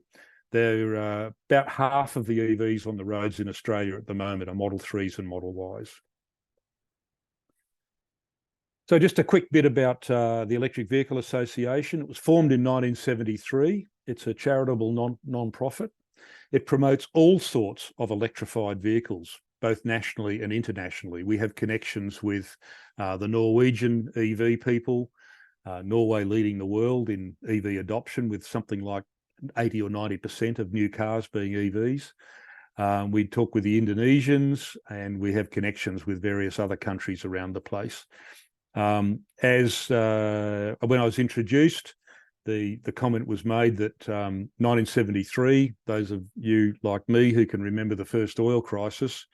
they're about half of the EVs on the roads in Australia at the moment are Model 3s and Model Ys. So just a quick bit about the Electric Vehicle Association. It was formed in 1973. It's a charitable non-profit. It promotes all sorts of electrified vehicles, both nationally and internationally. We have connections with the Norwegian EV people, Norway leading the world in EV adoption with something like 80 or 90% of new cars being EVs. We talk with the Indonesians, and we have connections with various other countries around the place. When I was introduced, the comment was made that 1973, those of you like me who can remember the first oil crisis,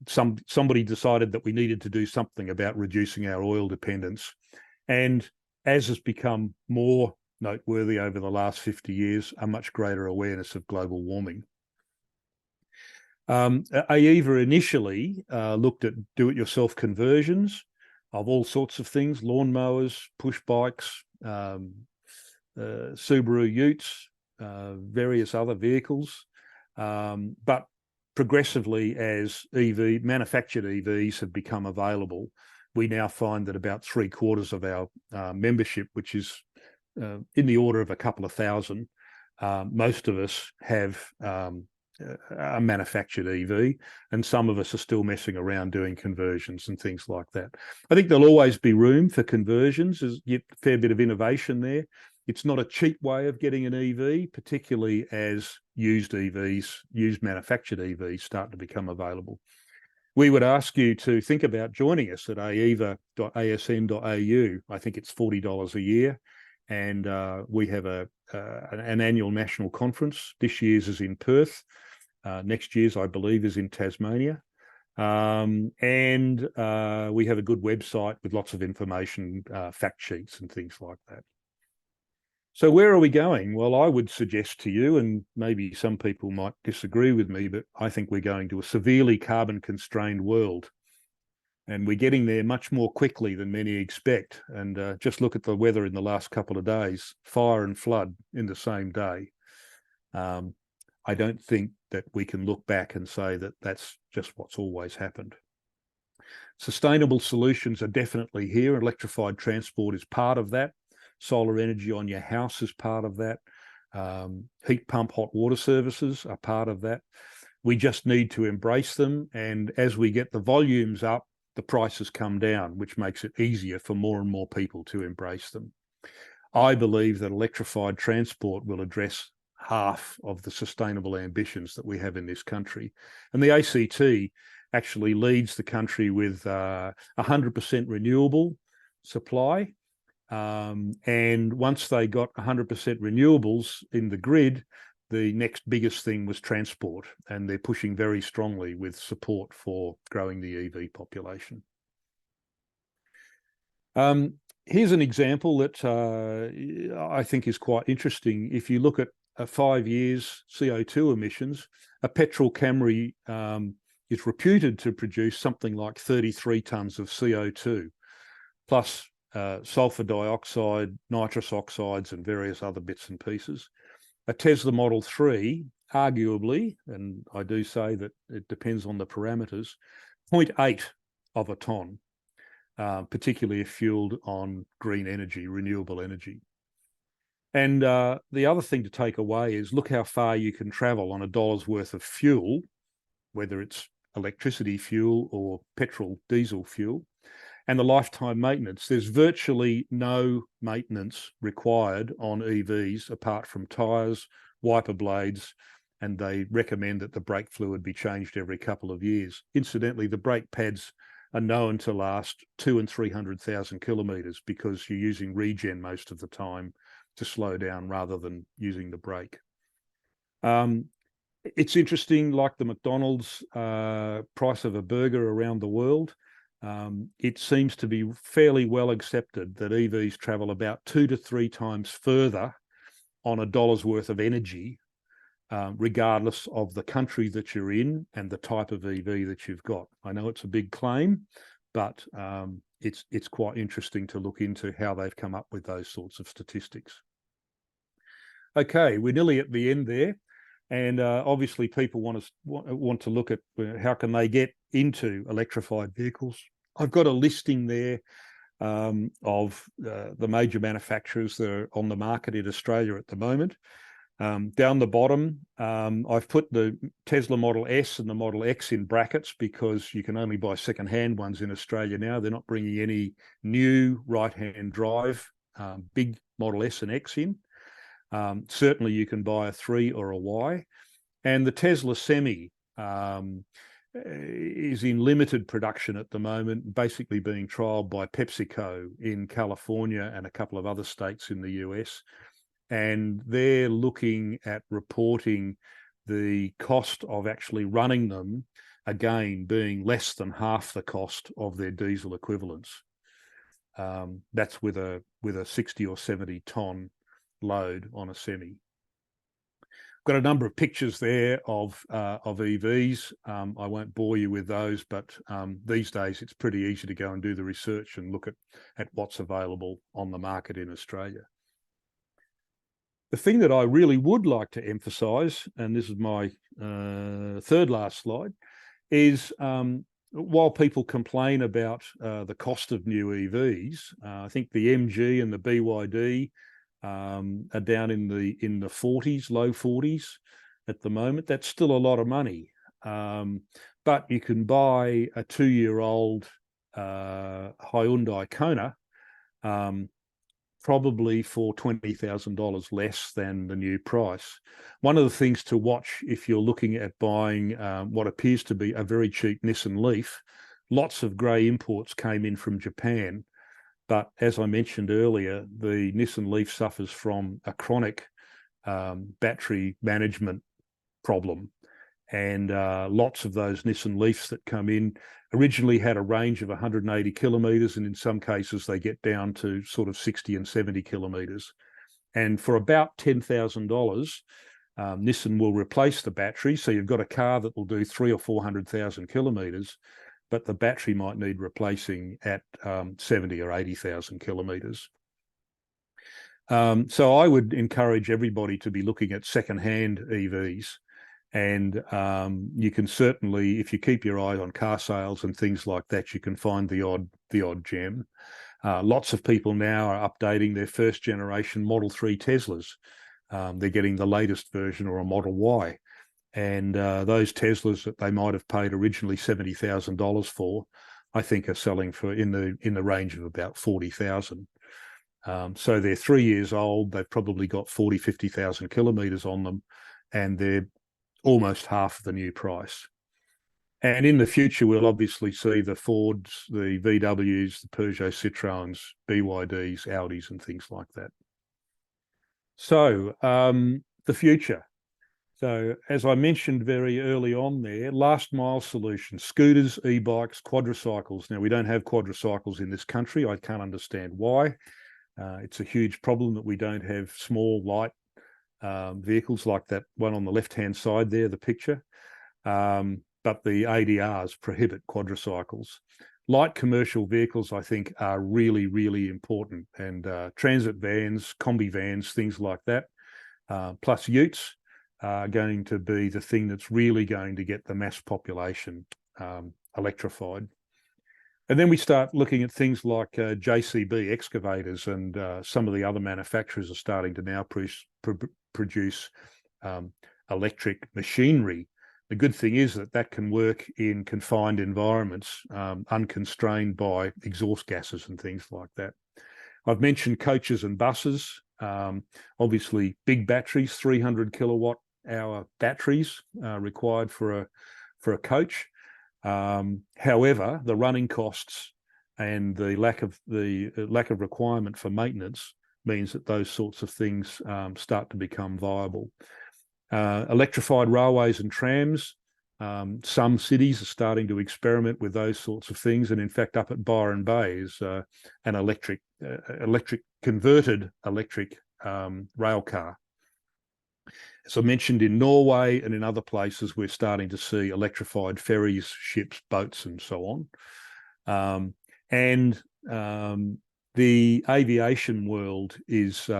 somebody decided that we needed to do something about reducing our oil dependence. And as has become more noteworthy over the last 50 years, a much greater awareness of global warming. AEVA initially looked at do-it-yourself conversions of all sorts of things, lawnmowers, push bikes, Subaru Utes, various other vehicles. But progressively, as manufactured EVs have become available, we now find that about 3/4 of our membership, which is in the order of a couple of thousand, most of us have a manufactured EV, and some of us are still messing around doing conversions and things like that. I think there'll always be room for conversions. There's a fair bit of innovation there. It's not a cheap way of getting an EV, particularly as used manufactured EVs start to become available. We would ask you to think about joining us at aeva.asn.au. I think it's $40 a year. And we have an annual national conference. This year's is in Perth. Next year's, I believe, is in Tasmania. And we have a good website with lots of information, fact sheets and things like that. So where are we going? Well, I would suggest to you, and maybe some people might disagree with me, but I think we're going to a severely carbon-constrained world. And we're getting there much more quickly than many expect. And just look at the weather in the last couple of days, fire and flood in the same day. I don't think that we can look back and say that that's just what's always happened. Sustainable solutions are definitely here. Electrified transport is part of that. Solar energy on your house is part of that. Heat pump hot water services are part of that. We just need to embrace them. And as we get the volumes up, the prices come down, which makes it easier for more and more people to embrace them. I believe that electrified transport will address half of the sustainable ambitions that we have in this country. And the ACT actually leads the country with 100% renewable supply. And once they got 100% renewables in the grid, the next biggest thing was transport, and they're pushing very strongly with support for growing the EV population. Here's an example that I think is quite interesting. If you look at 5 years CO2 emissions, a petrol Camry is reputed to produce something like 33 tonnes of CO2, plus sulfur dioxide, nitrous oxides, and various other bits and pieces. A Tesla Model 3, arguably, and I do say that it depends on the parameters, 0.8 of a tonne, particularly if fueled on green energy, renewable energy. And the other thing to take away is look how far you can travel on $1 worth of fuel, whether it's electricity fuel or petrol, diesel fuel, and the lifetime maintenance. There's virtually no maintenance required on EVs apart from tyres, wiper blades, and they recommend that the brake fluid be changed every couple of years. Incidentally, the brake pads are known to last 200,000 and 300,000 kilometres because you're using regen most of the time to slow down rather than using the brake. It's interesting, like the McDonald's price of a burger around the world, it seems to be fairly well accepted that EVs travel about 2 to 3 times further on a dollar's worth of energy, regardless of the country that you're in and the type of EV that you've got. I know it's a big claim, but it's quite interesting to look into how they've come up with those sorts of statistics. Okay, we're nearly at the end there. And obviously people want to look at how can they get into electrified vehicles. I've got a listing there of the major manufacturers that are on the market in Australia at the moment. Down the bottom, I've put the Tesla Model S and the Model X in brackets because you can only buy second-hand ones in Australia now. They're not bringing any new right-hand drive big Model S and X in. Certainly you can buy a 3 or a Y. And the Tesla Semi is in limited production at the moment, basically being trialled by PepsiCo in California and a couple of other states in the US. And they're looking at reporting the cost of actually running them, again, being less than half the cost of their diesel equivalents. That's with a 60 or 70 ton load on a Semi. Got a number of pictures there of EVs. I won't bore you with those, but these days it's pretty easy to go and do the research and look at what's available on the market in Australia. The thing that I really would like to emphasise, and this is my third last slide, is while people complain about the cost of new EVs, I think the MG and the BYD are down in the 40s, low 40s at the moment. That's still a lot of money. But you can buy a 2-year-old Hyundai Kona probably for $20,000 less than the new price. One of the things to watch if you're looking at buying what appears to be a very cheap Nissan Leaf, lots of grey imports came in from Japan. But as I mentioned earlier, the Nissan Leaf suffers from a chronic battery management problem. And lots of those Nissan Leafs that come in originally had a range of 180 kilometres, and in some cases they get down to sort of 60 and 70 kilometres. And for about $10,000, Nissan will replace the battery. So you've got a car that will do 300,000 or 400,000 kilometres, but the battery might need replacing at 70 or 80,000 kilometres. So I would encourage everybody to be looking at second-hand EVs. And you can certainly, if you keep your eye on car sales and things like that, you can find the odd gem. Lots of people now are updating their first generation Model 3 Teslas. They're getting the latest version or a Model Y. And those Teslas that they might have paid originally $70,000 for, I think are selling for in the range of about $40,000. So they're 3 years old. They've probably got 40, 50,000 kilometres on them, and they're almost half the new price. And in the future, we'll obviously see the Fords, the VWs, the Peugeot Citroëns, BYDs, Audis, and things like that. So the future. So as I mentioned very early on there, last mile solutions, scooters, e-bikes, quadricycles. Now, we don't have quadricycles in this country. I can't understand why. It's a huge problem that we don't have small, light vehicles like that one on the left-hand side there, the picture. But the ADRs prohibit quadricycles. Light commercial vehicles, I think, are really, really important. And transit vans, combi vans, things like that, plus utes, are going to be the thing that's really going to get the mass population electrified. And then we start looking at things like JCB excavators, and some of the other manufacturers are starting to now produce electric machinery. The good thing is that can work in confined environments, unconstrained by exhaust gases and things like that. I've mentioned coaches and buses. Obviously, big batteries, 300 kilowatt hour batteries required for a coach. However, the running costs and the lack of requirement for maintenance means that those sorts of things start to become viable. Electrified railways and trams. Some cities are starting to experiment with those sorts of things, and in fact, up at Byron Bay is an converted electric rail car. As I mentioned, in Norway and in other places, we're starting to see electrified ferries, ships, boats, and so on. The aviation world is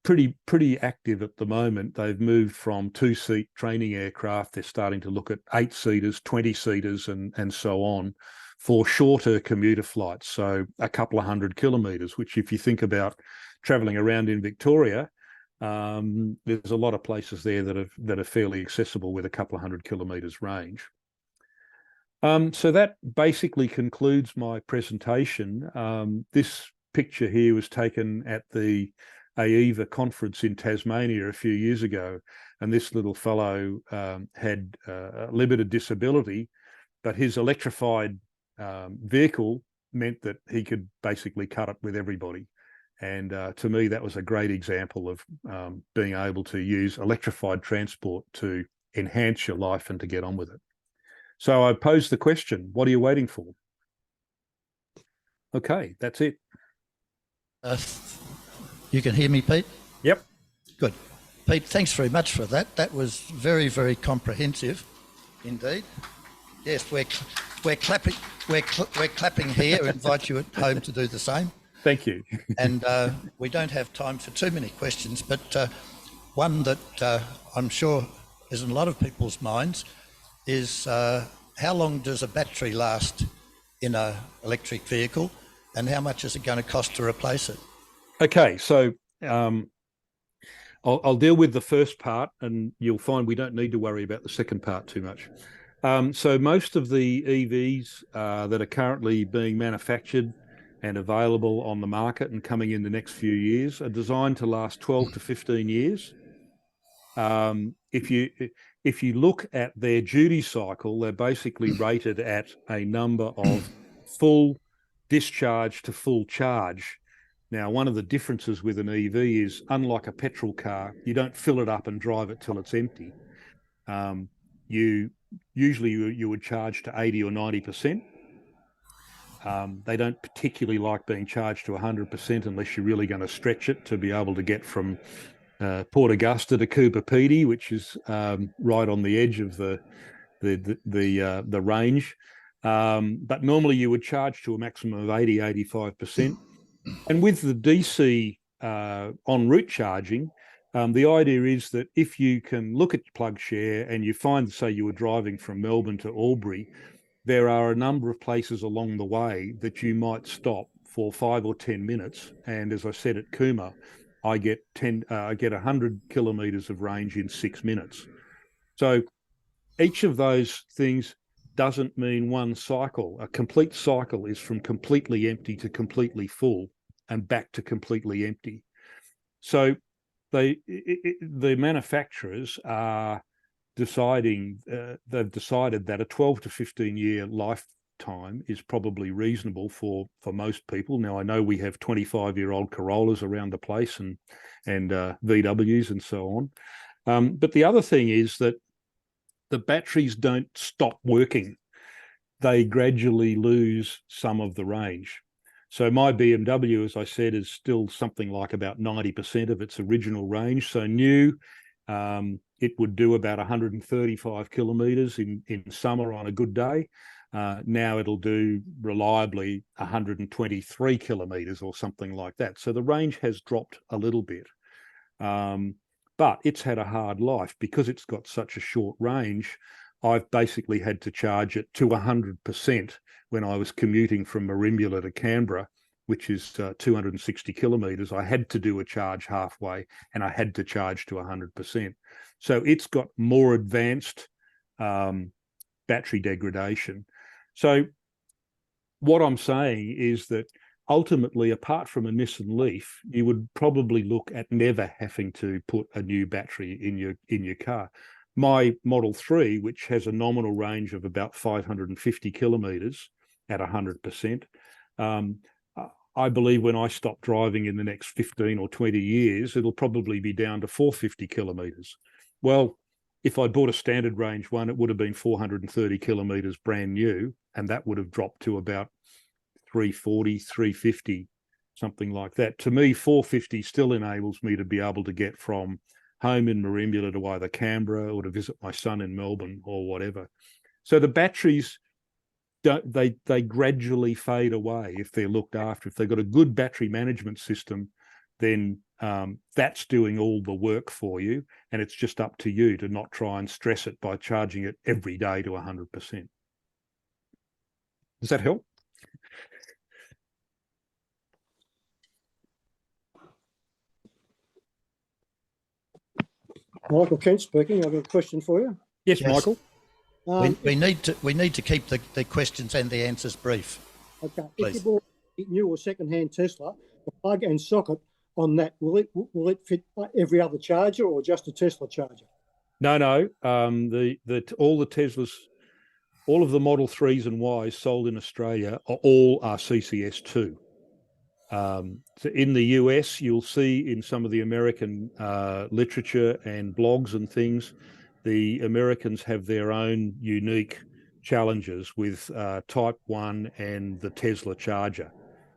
pretty active at the moment. They've moved from 2-seat training aircraft. They're starting to look at 8-seaters, 20-seaters, and so on for shorter commuter flights. So a couple of 100 kilometres, which if you think about travelling around in Victoria, there's a lot of places there that are fairly accessible with a couple of 100 kilometres range. So that basically concludes my presentation. This picture here was taken at the AEVA conference in Tasmania a few years ago, and this little fellow had a limited disability, but his electrified vehicle meant that he could basically cut it with everybody. And to me, that was a great example of being able to use electrified transport to enhance your life and to get on with it. So I posed the question, what are you waiting for? Okay, that's it. You can hear me, Pete? Yep. Good. Pete, thanks very much for that. That was very, very comprehensive indeed. Yes, we're clapping. We're clapping here. I invite you at home to do the same. Thank you. And we don't have time for too many questions, but one that I'm sure is in a lot of people's minds is how long does a battery last in an electric vehicle, and how much is it going to cost to replace it? Okay, so I'll deal with the first part, and you'll find we don't need to worry about the second part too much. So most of the EVs that are currently being manufactured and available on the market and coming in the next few years are designed to last 12 to 15 years. If you look at their duty cycle, they're basically rated at a number of full discharge to full charge. Now, one of the differences with an EV is, unlike a petrol car, you don't fill it up and drive it till it's empty. You would charge to 80 or 90%. They don't particularly like being charged to 100% unless you're really going to stretch it to be able to get from Port Augusta to Cooper Pedy, which is right on the edge of the range. But normally you would charge to a maximum of 80, 85%. And with the DC en route charging, the idea is that if you can look at plug share and you find, say, you were driving from Melbourne to Albury, there are a number of places along the way that you might stop for 5 or 10 minutes. And as I said at Cooma, I get 100 kilometres of range in 6 minutes. So each of those things doesn't mean one cycle. A complete cycle is from completely empty to completely full and back to completely empty. So the manufacturers are deciding, they've decided that a 12 to 15 year lifetime is probably reasonable for most people. Now, I know we have 25-year-old Corollas around the place and VWs and so on. But the other thing is that the batteries don't stop working. They gradually lose some of the range. So my BMW, as I said, is still something like about 90% of its original range. So new, it would do about 135 kilometres in summer on a good day. Now it'll do reliably 123 kilometres or something like that. So the range has dropped a little bit. But it's had a hard life because it's got such a short range. I've basically had to charge it to 100% when I was commuting from Merimbula to Canberra, which is 260 kilometres. I had to do a charge halfway and I had to charge to 100%. So it's got more advanced battery degradation. So what I'm saying is that ultimately, apart from a Nissan Leaf, you would probably look at never having to put a new battery in your car. My Model 3, which has a nominal range of about 550 kilometres at 100%, I believe when I stop driving in the next 15 or 20 years, it'll probably be down to 450 kilometres. Well, if I bought a standard range one, it would have been 430 kilometres brand new, and that would have dropped to about 340, 350, something like that. To me, 450 still enables me to be able to get from home in Merimbula to either Canberra or to visit my son in Melbourne or whatever. So the batteries, they gradually fade away if they're looked after. If they've got a good battery management system, then that's doing all the work for you, and it's just up to you to not try and stress it by charging it every day to 100%. Does that help? Michael Kent speaking. I've got a question for you. Yes, Yes. Michael. We need to keep the questions and the answers brief. Okay. Please. If you bought a new or second-hand Tesla, the plug and socket on that, will it fit every other charger or just a Tesla charger? No. All the Teslas, all of the Model 3s and Ys sold in Australia are CCS2. So in the US, you'll see in some of the American literature and blogs and things, the Americans have their own unique challenges with Type 1 and the Tesla charger,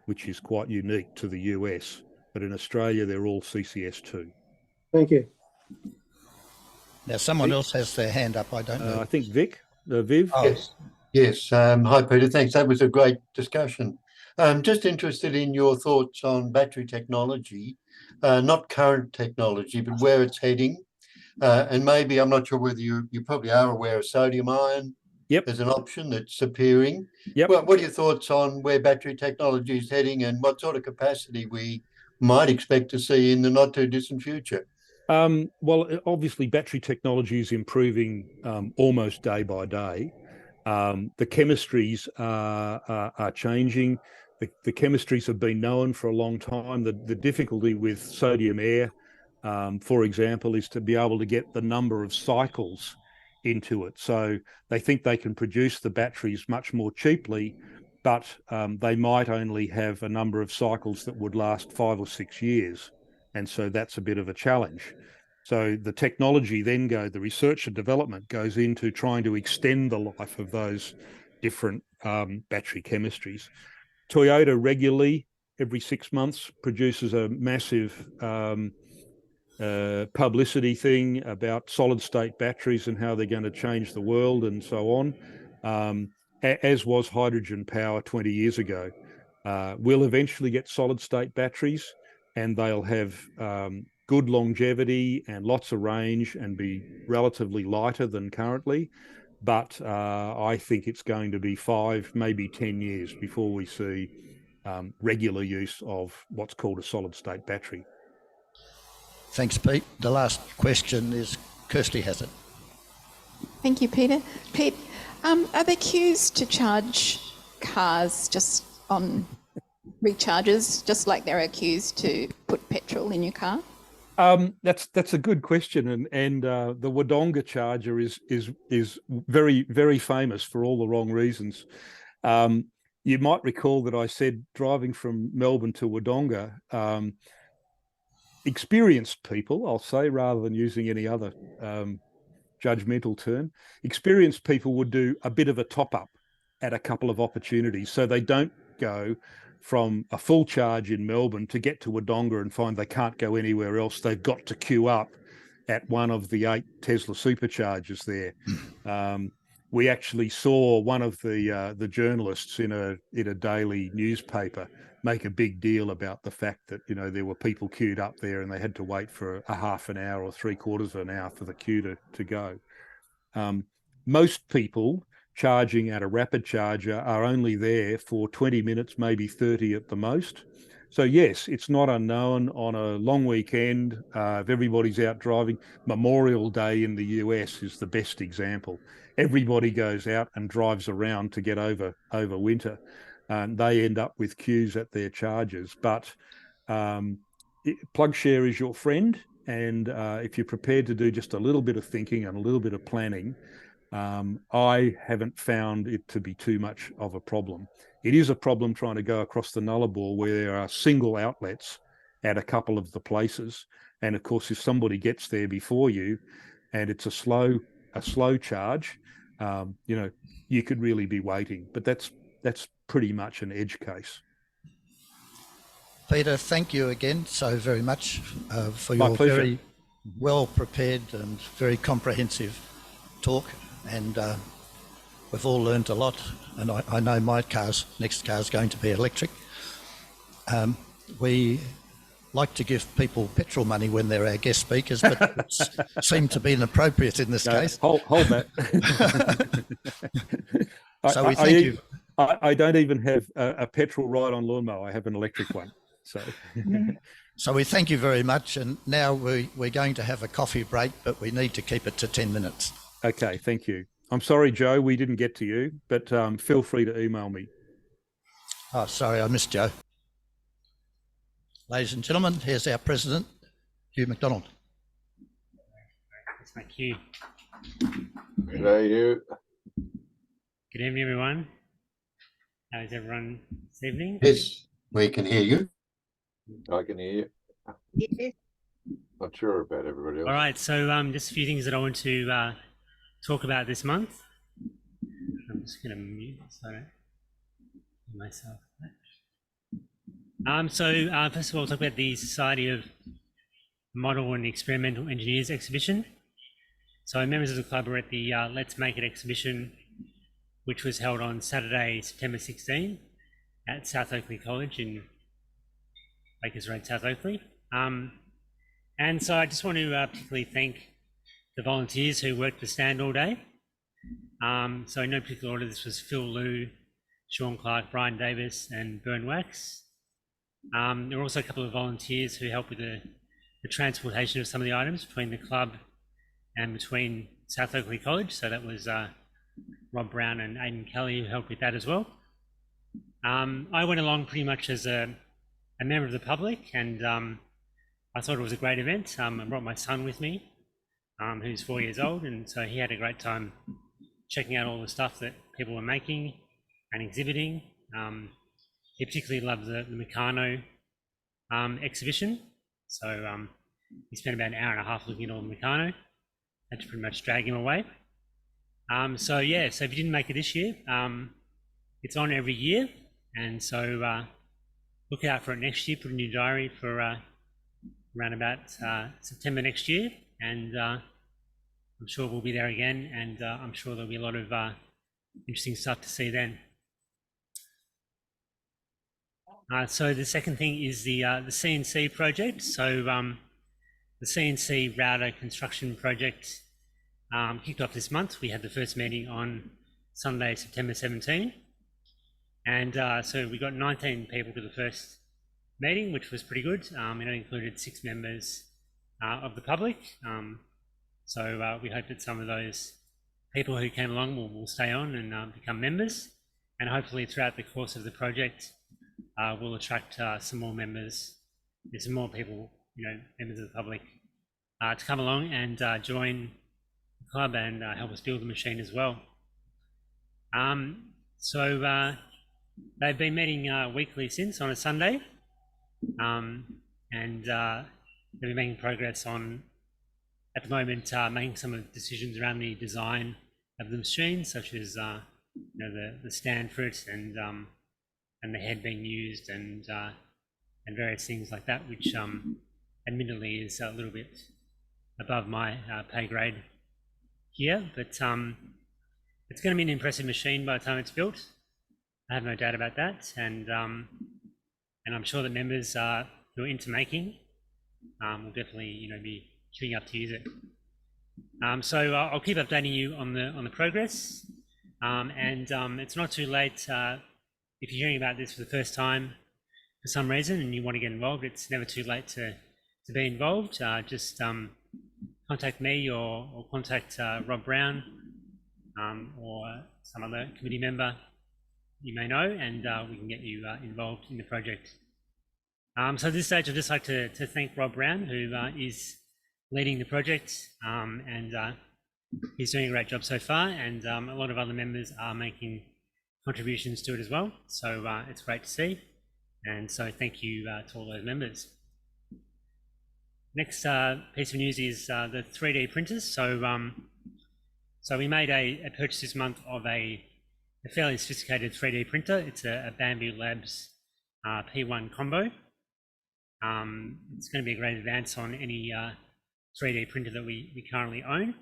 which is quite unique to the US. But in Australia, they're all CCS2. Thank you. Now, someone else has their hand up. I don't know. I think Viv. Oh, Yes. Hi, Peter. Thanks. That was a great discussion. Just interested in your thoughts on battery technology, not current technology, but where it's heading. And maybe, I'm not sure whether you probably are aware of sodium ion. Yep. As an option that's appearing. Yep. Well, what are your thoughts on where battery technology is heading and what sort of capacity we might expect to see in the not too distant future? Well, obviously, battery technology is improving almost day by day. The chemistries are changing. The chemistries have been known for a long time. The difficulty with sodium air, for example, is to be able to get the number of cycles into it. So they think they can produce the batteries much more cheaply, but they might only have a number of cycles that would last 5 or 6 years. And so that's a bit of a challenge. So the technology then the research and development goes into trying to extend the life of those different battery chemistries. Toyota regularly, every 6 months, produces a massive publicity thing about solid state batteries and how they're going to change the world and so on, as was hydrogen power 20 years ago. We'll eventually get solid state batteries, and they'll have good longevity and lots of range and be relatively lighter than currently. But I think it's going to be 5, maybe 10 years before we see regular use of what's called a solid state battery. thanks, Pete. The last question is Kirsty has it. Thank you, Peter. Pete, are there queues to charge cars just on recharges, just like there are queues to put petrol in your car? That's a good question, and the Wodonga charger is very, very famous for all the wrong reasons. You might recall that I said driving from Melbourne to Wodonga, experienced people, I'll say, rather than using any other judgmental term, experienced people would do a bit of a top-up at a couple of opportunities, so they don't go from a full charge in Melbourne to get to Wodonga and find they can't go anywhere else. They've got to queue up at one of the 8 Tesla superchargers there. We actually saw one of the journalists in a daily newspaper make a big deal about the fact that, you know, there were people queued up there and they had to wait for a half an hour or 3/4 of an hour for the queue to go. Most people charging at a rapid charger are only there for 20 minutes, maybe 30 at the most. So yes, it's not unknown on a long weekend, if everybody's out driving. Memorial Day in the US is the best example. Everybody goes out and drives around to get over winter, and they end up with queues at their chargers. But PlugShare is your friend, And if you're prepared to do just a little bit of thinking and a little bit of planning, I haven't found it to be too much of a problem. It is a problem trying to go across the Nullarbor where there are single outlets at a couple of the places. And of course, if somebody gets there before you and it's a slow charge, you know, you could really be waiting. But that's pretty much an edge case. Peter, thank you again so very much for My your pleasure. very well prepared and very comprehensive talk. And we've all learned a lot. And I know my next car is going to be electric. We like to give people petrol money when they're our guest speakers, but it seemed to be inappropriate in this case. Hold that. So we thank you. I don't even have a petrol ride-on lawnmower. I have an electric one. So we thank you very much. And now we're going to have a coffee break, but we need to keep it to 10 minutes. Okay, thank you. I'm sorry, Joe, we didn't get to you, but feel free to email me. Oh, sorry, I missed Joe. Ladies and gentlemen, here's our president, Hugh McDonald. That's my cue. Good day, you. Good evening, everyone. How is everyone this evening? Yes, we can hear you. I can hear you. Yeah. Not sure about everybody else. All right, so just a few things that I want to talk about this month. I'm just going to mute so I don't hear myself. First of all, I'll talk about the Society of Model and Experimental Engineers exhibition. So members of the club were at the Let's Make It exhibition, which was held on Saturday, September 16 at South Oakley College in Bakers Road, South Oakley. And so I just want to particularly thank the volunteers who worked the stand all day. So in no particular order, this was Phil Liu, Sean Clark, Brian Davis and Bern Wax. There were also a couple of volunteers who helped with the transportation of some of the items between the club and between South Oakley College. So that was Rob Brown and Aidan Kelly who helped with that as well. I went along pretty much as a member of the public, and I thought it was a great event. I brought my son with me, who's 4 years old, and so he had a great time checking out all the stuff that people were making and exhibiting. He particularly loved the Meccano exhibition. So he spent about an hour and a half looking at all the Meccano. Had to pretty much drag him away. So if you didn't make it this year, it's on every year. And so look out for it next year. Put in your diary for around about September next year. And I'm sure we'll be there again. And I'm sure there'll be a lot of interesting stuff to see then. So the second thing is the CNC project. So the CNC router construction project kicked off this month. We had the first meeting on Sunday, September 17. And so we got 19 people to the first meeting, which was pretty good. It included 6 members of the public. So we hope that some of those people who came along will stay on and become members. And hopefully throughout the course of the project, we'll attract some more members. There's some more people, members of the public, to come along and join the club and help us build the machine as well. So they've been meeting weekly since on a Sunday, and they've been making progress on, at the moment, making some of the decisions around the design of the machine, such as the stand for it and the head being used and various things like that, which admittedly is a little bit above my pay grade here, but it's going to be an impressive machine by the time it's built. I have no doubt about that, and I'm sure that members who are into making will definitely be queuing up to use it. So I'll keep updating you on the progress, and it's not too late. If you're hearing about this for the first time for some reason and you want to get involved, it's never too late to be involved. Just contact me or contact Rob Brown or some other committee member you may know, and we can get you involved in the project. So at this stage, I'd just like to thank Rob Brown, who is leading the project, and he's doing a great job so far, and a lot of other members are making contributions to it as well. So it's great to see, and so thank you to all those members. Next piece of news is the 3D printers. So we made a purchase this month of a fairly sophisticated 3D printer. It's a Bamboo Labs P1 combo. It's going to be a great advance on any 3D printer that we currently own,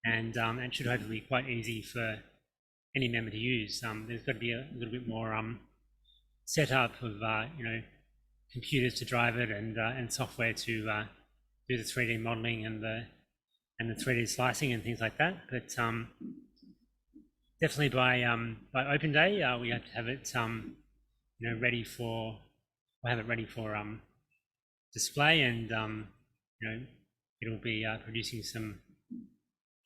and should hopefully be quite easy for any member to use. There's got to be a little bit more setup of computers to drive it, and software to do the 3D modeling and the 3D slicing and things like that. But definitely by open day, we have to have it ready for display, and it'll be producing some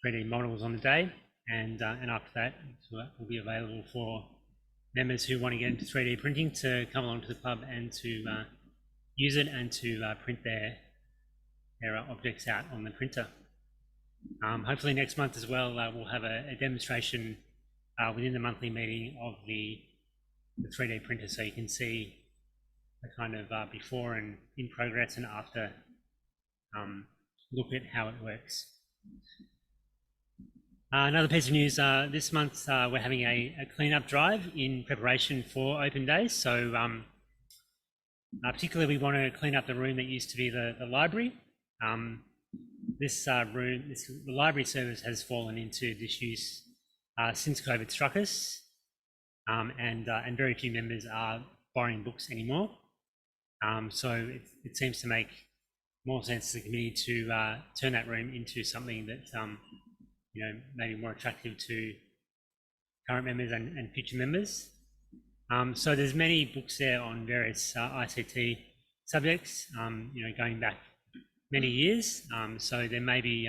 3D models on the day, and after that it will be available for members who want to get into 3D printing to come along to the club and to use it and to print their objects out on the printer. Hopefully next month as well, we'll have a demonstration within the monthly meeting of the 3D printer, so you can see the kind of before and in progress and after look at how it works. Another piece of news, this month we're having a cleanup drive in preparation for open days. So particularly we want to clean up the room that used to be the library. This room, the library service has fallen into disuse since COVID struck us, and very few members are borrowing books anymore. So it seems to make more sense to the committee to turn that room into something that maybe more attractive to current members and future members. So there's many books there on various ICT subjects, going back many years. So there may be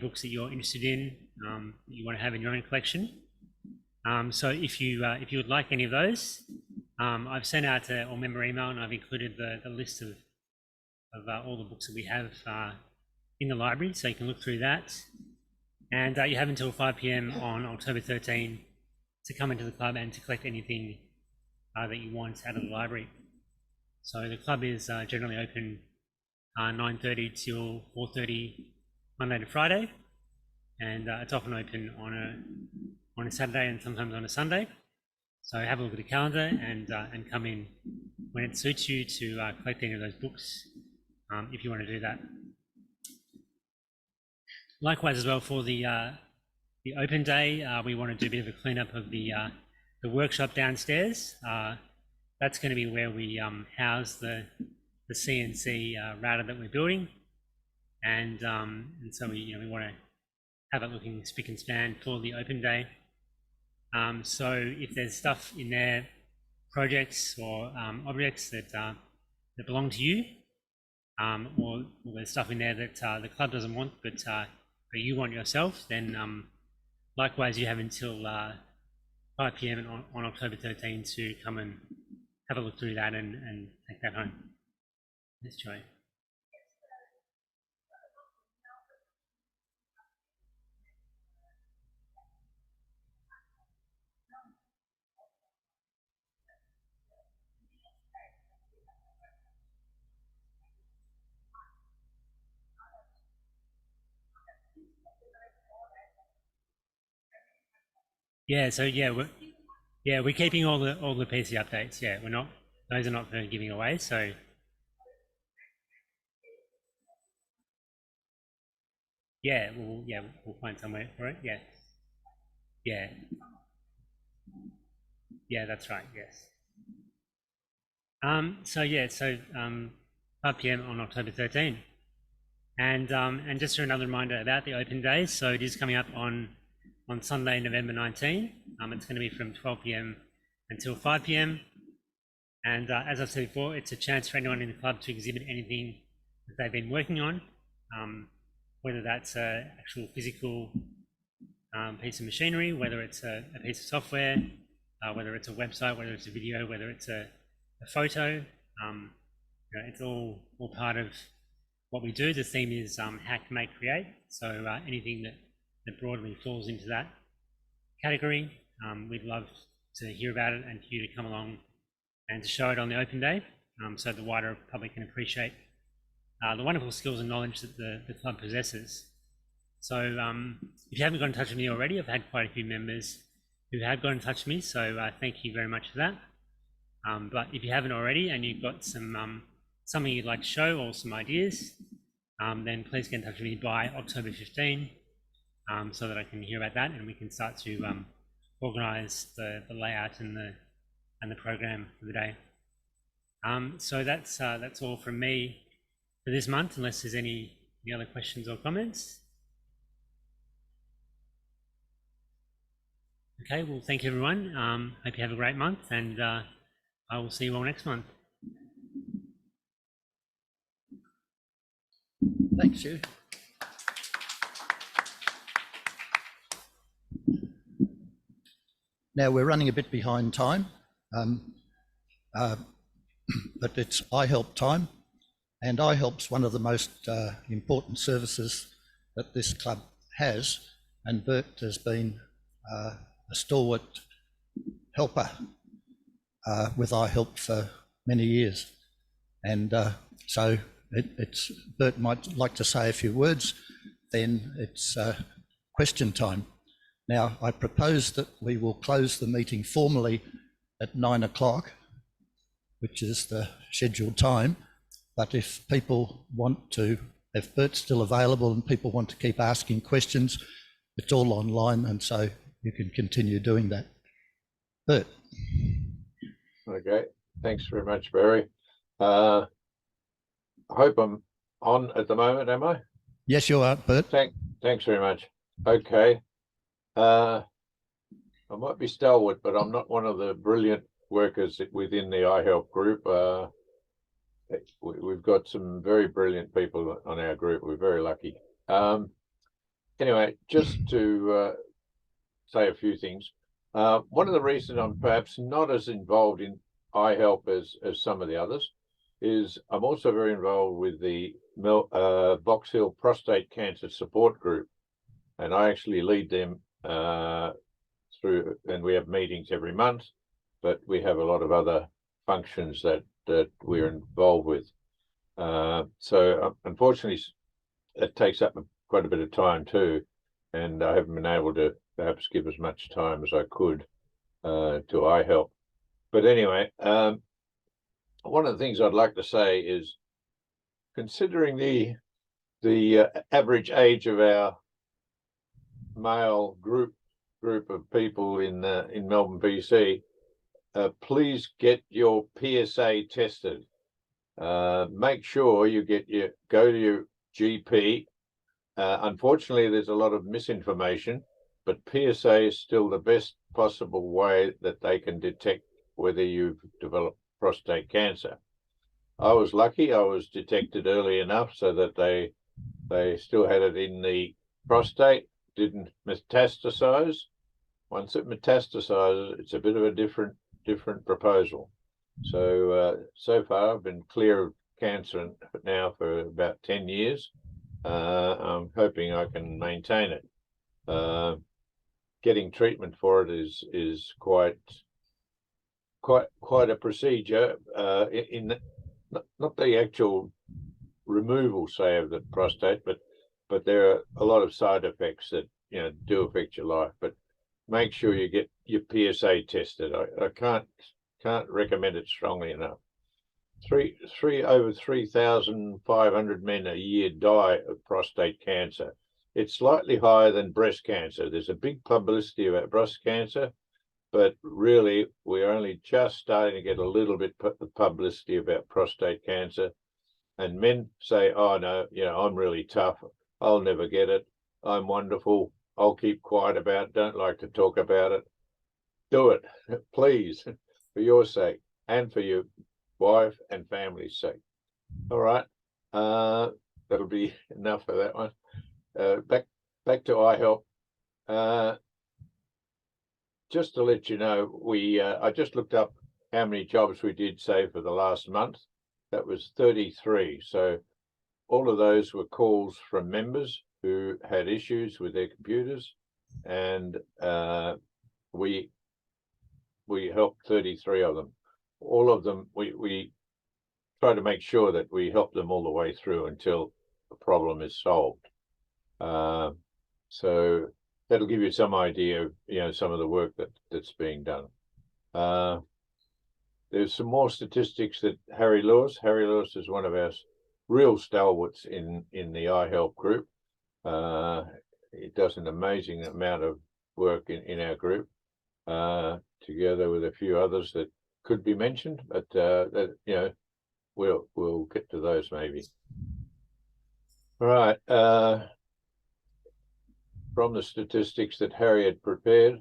books that you're interested in, that you want to have in your own collection. So if you would like any of those, I've sent out a all-member email, and I've included the list of all the books that we have in the library, so you can look through that. And you have until 5 p.m. on October 13 to come into the club and to collect anything that you want out of the library. So the club is generally open 9:30 till 4:30 Monday to Friday, and it's often open on a Saturday and sometimes on a Sunday. So have a look at the calendar and come in when it suits you to collect any of those books, if you want to do that. Likewise as well, for the open day, we want to do a bit of a cleanup of the workshop downstairs. That's going to be where we house the CNC router that we're building, and so we want to have it looking spick and span for the open day. So if there's stuff in there, projects or objects that belong to you, or there's stuff in there that the club doesn't want but you want yourself, then likewise you have until 5 p.m. on October 13 to come and have a look through that and take that home. Yes, Joy. Yeah, so we're keeping all the PC updates. Yeah, those are not for giving away. So we'll find somewhere for it. Yeah, that's right. Yes. So 5 p.m. on October 13, and just another reminder about the open days. So it is coming up on Sunday, November 19. It's going to be from 12 p.m. until 5 p.m. And as I've said before, it's a chance for anyone in the club to exhibit anything that they've been working on, whether that's an actual physical piece of machinery, whether it's a piece of software, whether it's a website, whether it's a video, whether it's a photo. It's all part of what we do. The theme is hack, make, create. So anything that broadly falls into that category, we'd love to hear about it and for you to come along and to show it on the open day, so the wider public can appreciate the wonderful skills and knowledge that the club possesses. So if you haven't got in touch with me already, I've had quite a few members who have got in touch with me, so thank you very much for that. But if you haven't already and you've got some something you'd like to show or some ideas, then please get in touch with me by October 15, so that I can hear about that and we can start to organise the layout and the program for the day. So that's all from me for this month, unless there's any other questions or comments. Okay, well, thank you everyone. Hope you have a great month, and I will see you all next month. Thanks, Hugh. Now we're running a bit behind time, but it's iHelp time, and iHelp's one of the most important services that this club has, and Bert has been a stalwart helper with iHelp for many years, and so it's Bert might like to say a few words, then it's question time. Now, I propose that we will close the meeting formally at 9 o'clock, which is the scheduled time. But if people want to, if Bert's still available and people want to keep asking questions, it's all online, and so you can continue doing that. Bert. Okay, thanks very much, Barry. I hope I'm on at the moment, am I? Yes, you are, Bert. Thanks very much. Okay. I might be stalwart, but I'm not one of the brilliant workers within the iHelp group. We've got some very brilliant people on our group. We're very lucky. Anyway, just to say a few things. One of the reasons I'm perhaps not as involved in iHelp as some of the others is I'm also very involved with the Box Hill Prostate Cancer Support Group, and I actually lead them through, and we have meetings every month, but we have a lot of other functions that we're involved with. So unfortunately, it takes up quite a bit of time too, and I haven't been able to perhaps give as much time as I could to iHelp. But anyway, one of the things I'd like to say is, considering the average age of our male group of people in MelbPC, please get your PSA tested. Make sure you go to your GP. Unfortunately, there's a lot of misinformation, but PSA is still the best possible way that they can detect whether you've developed prostate cancer. I was lucky; I was detected early enough so that they still had it in the prostate, didn't metastasize. Once it metastasizes, it's a bit of a different proposal. So so far I've been clear of cancer now for about 10 years. I'm hoping I can maintain it. Getting treatment for it is quite a procedure. Not the actual removal, say, of the prostate, but there are a lot of side effects that do affect your life. But make sure you get your PSA tested. I can't recommend it strongly enough. Over 3,500 men a year die of prostate cancer. It's slightly higher than breast cancer. There's a big publicity about breast cancer, but really we're only just starting to get a little bit of publicity about prostate cancer. And men say, oh no, I'm really tough. I'll never get it. I'm wonderful. I'll keep quiet about it. Don't like to talk about it. Do it, please, for your sake and for your wife and family's sake. All right. That'll be enough for that one. Back to iHelp. Just to let you know, I just looked up how many jobs we did, say, for the last month. That was 33. So all of those were calls from members who had issues with their computers, and we helped 33 of them. All of them, we try to make sure that we help them all the way through until the problem is solved. So that'll give you some idea of, you know, some of the work that's being done. There's some more statistics that Harry Lewis is one of our real stalwarts in the iHelp group. He does an amazing amount of work in our group, together with a few others that could be mentioned, but that, you know, we'll get to those maybe. All right. From the statistics that Harry had prepared,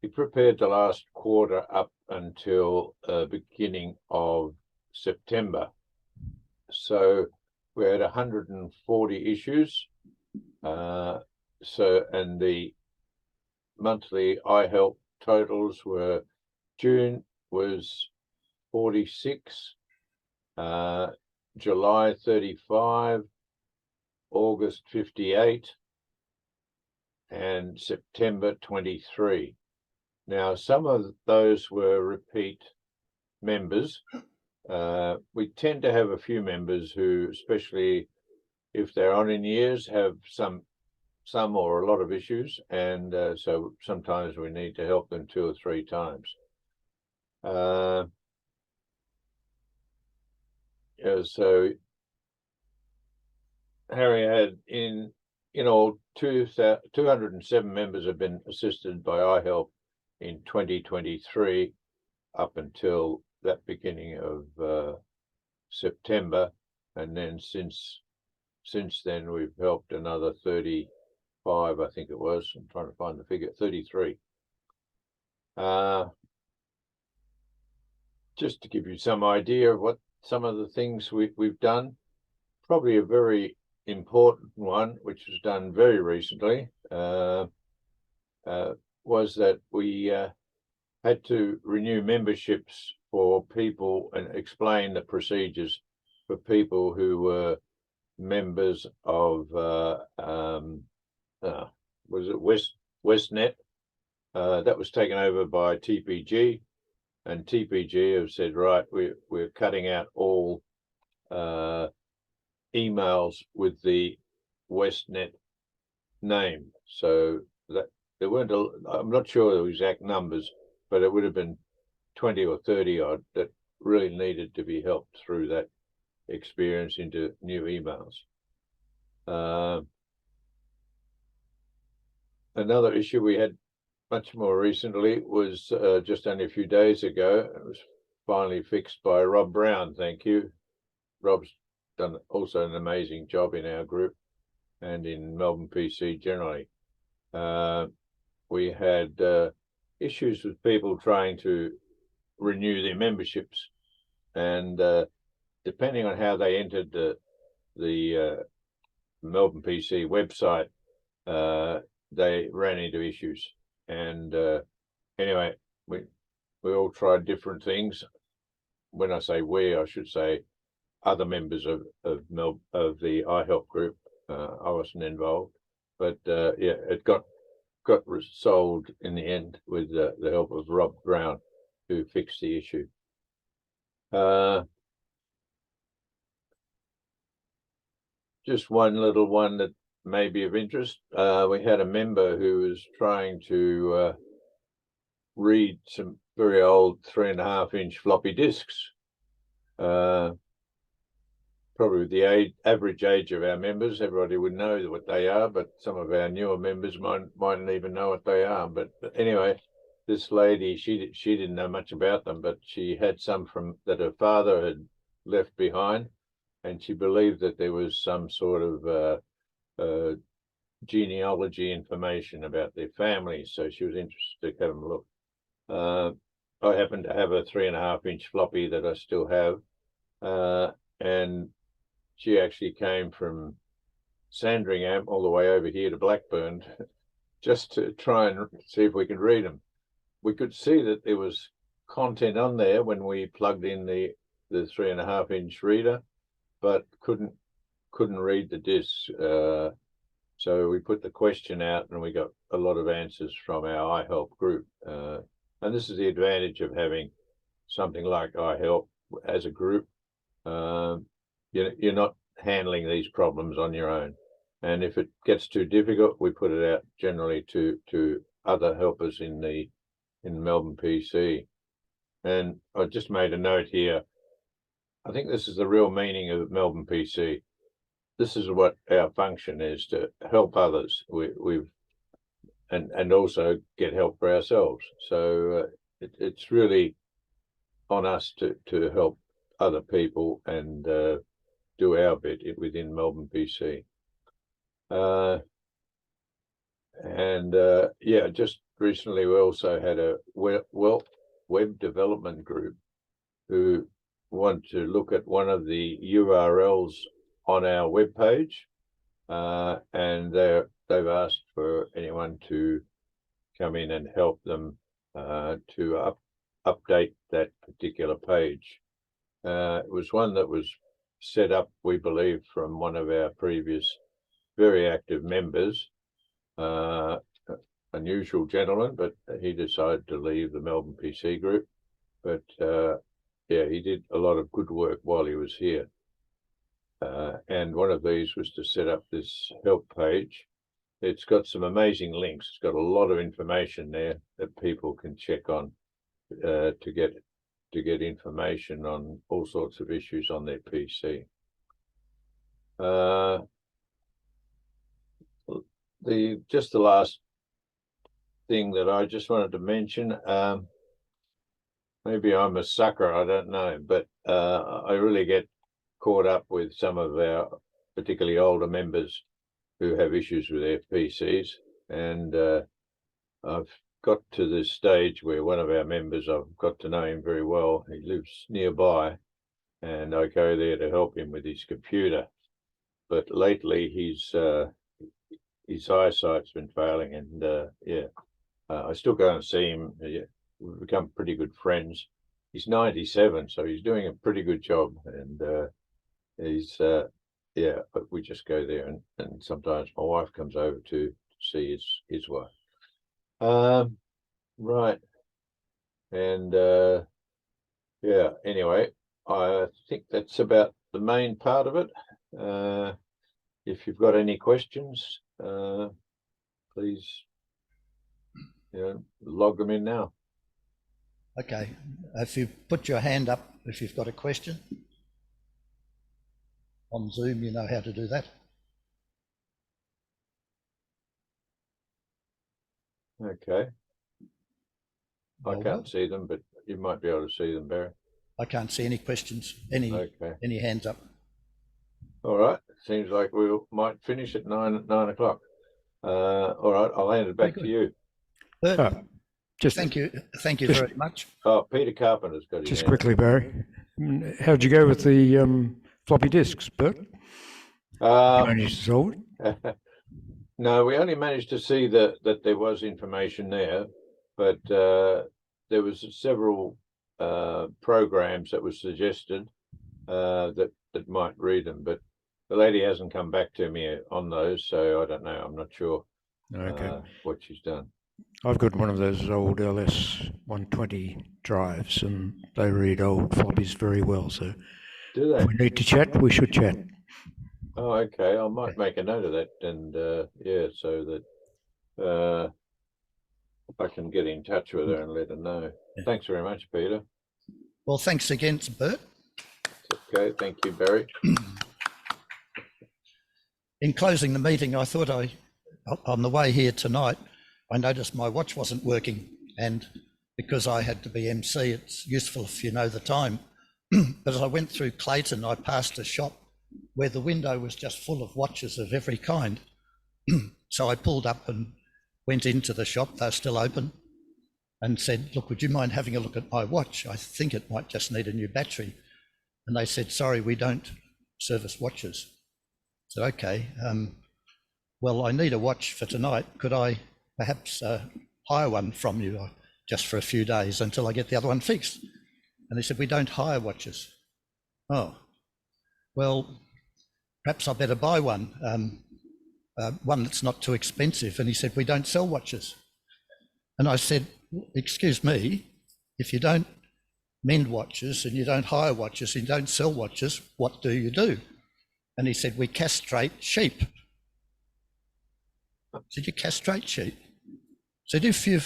he prepared the last quarter up until beginning of September. So we had 140 issues. And the monthly iHelp totals were: June was 46, July 35, August 58, and September 23. Now, some of those were repeat members. We tend to have a few members who, especially if they're on in years, have some or a lot of issues, and so sometimes we need to help them 2 or 3 times. Yeah, so Harry had in all 207 members have been assisted by iHelp in 2023 up until that beginning of September, and then since then we've helped another 35, I think it was. I'm trying to find the figure. 33. Just to give you some idea of what some of the things we've done, probably a very important one, which was done very recently, was that we had to renew memberships for people and explain the procedures for people who were members of was it Westnet? That was taken over by TPG, and TPG have said, right, we're cutting out all emails with the Westnet name. So that there weren't, I'm not sure the exact numbers, but it would have been 20 or 30 odd that really needed to be helped through that experience into new emails. Another issue we had much more recently was just only a few days ago. It was finally fixed by Rob Brown. Thank you. Rob's done also an amazing job in our group and in MelbPC generally. We had issues with people trying to renew their memberships, and depending on how they entered the MelbPC website, they ran into issues. And anyway, we all tried different things. When I say we, I should say other members of the iHelp group. I wasn't involved, but yeah, it got resolved in the end with the help of Rob Brown, who fixed the issue. Just one little one that may be of interest. We had a member who was trying to read some very old 3.5-inch floppy disks. Probably with the average age of our members, everybody would know what they are, but some of our newer members mightn't even know what they are. But anyway, this lady, she didn't know much about them, but she had some that her father had left behind, and she believed that there was some sort of genealogy information about their family, so she was interested to have a look. I happen to have a 3.5-inch floppy that I still have, and she actually came from Sandringham all the way over here to Blackburn just to try and see if we could read them. We could see that there was content on there when we plugged in the 3.5-inch reader, but couldn't read the discs. So we put the question out, and we got a lot of answers from our iHelp group. And this is the advantage of having something like iHelp as a group. You're not handling these problems on your own. And if it gets too difficult, we put it out generally to other helpers in MelbPC. And I just made a note here. I think this is the real meaning of MelbPC. This is what our function is, to help others. And also get help for ourselves. So it's really on us to help other people and do our bit within MelbPC. Yeah, just recently we also had a web development group who want to look at one of the URLs on our webpage, and they've asked for anyone to come in and help them to update that particular page. It was one that was set up, we believe, from one of our previous very active members, unusual gentleman, but he decided to leave the MelbPC group. But yeah, he did a lot of good work while he was here. And one of these was to set up this help page. It's got some amazing links. It's got a lot of information there that people can check on to get information on all sorts of issues on their PC. Just the last thing that I just wanted to mention, maybe I'm a sucker, I don't know, but I really get caught up with some of our particularly older members who have issues with their PCs, and I've got to this stage where one of our members, I've got to know him very well. He lives nearby, and I go there to help him with his computer. But lately, his eyesight's been failing, and yeah, I still go and see him. We've become pretty good friends. He's 97, so he's doing a pretty good job, and he's yeah. But we just go there, and sometimes my wife comes over to see his wife. Right, and yeah. Anyway, I think that's about the main part of it. If you've got any questions, please, log them in now. Okay, if you put your hand up if you've got a question on Zoom, you know how to do that. Okay. I can't see them, but you might be able to see them, Barry. I can't see any questions, any hands up. All right. Seems like we might finish at 9 o'clock. All right, I'll hand it back to you. Thank you very much. Oh, Peter Carpenter's got his Just hand. quickly, Barry. How'd you go with the floppy disks, Bert? Managed to solve it? No, we only managed to see that there was information there, but there was several programs that were suggested that might read them, but the lady hasn't come back to me on those, so I don't know. I'm not sure what she's done. I've got one of those old LS 120 drives, and they read old floppies very well. So do they? If we need to chat, we should chat. Oh, okay. I might make a note of that, and yeah, so that I can get in touch with her and let her know. Yeah. Thanks very much, Peter. Well, thanks again, Bert. Okay, thank you, Barry. In closing the meeting, I thought on the way here tonight, I noticed my watch wasn't working, and because I had to be MC, it's useful if you know the time. But as I went through Clayton, I passed a shop where the window was just full of watches of every kind. So I pulled up and went into the shop, they're still open, and said, look, would you mind having a look at my watch? I think it might just need a new battery. And they said, sorry, we don't service watches. I said, okay, well, I need a watch for tonight. Could I perhaps hire one from you just for a few days until I get the other one fixed? And they said, we don't hire watches. Oh, well, perhaps I better buy one, one that's not too expensive. And he said, we don't sell watches. And I said, excuse me, if you don't mend watches and you don't hire watches and you don't sell watches, what do you do? And he said, we castrate sheep. I said, you castrate sheep? I said, if you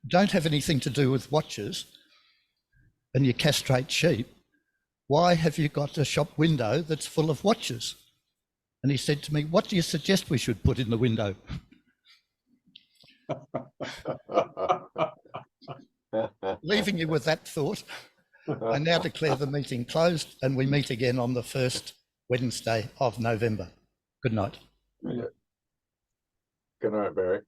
don't have anything to do with watches and you castrate sheep, why have you got a shop window that's full of watches? And he said to me, what do you suggest we should put in the window? Leaving you with that thought, I now declare the meeting closed, and we meet again on the first Wednesday of November. Good night. Good night, Barry.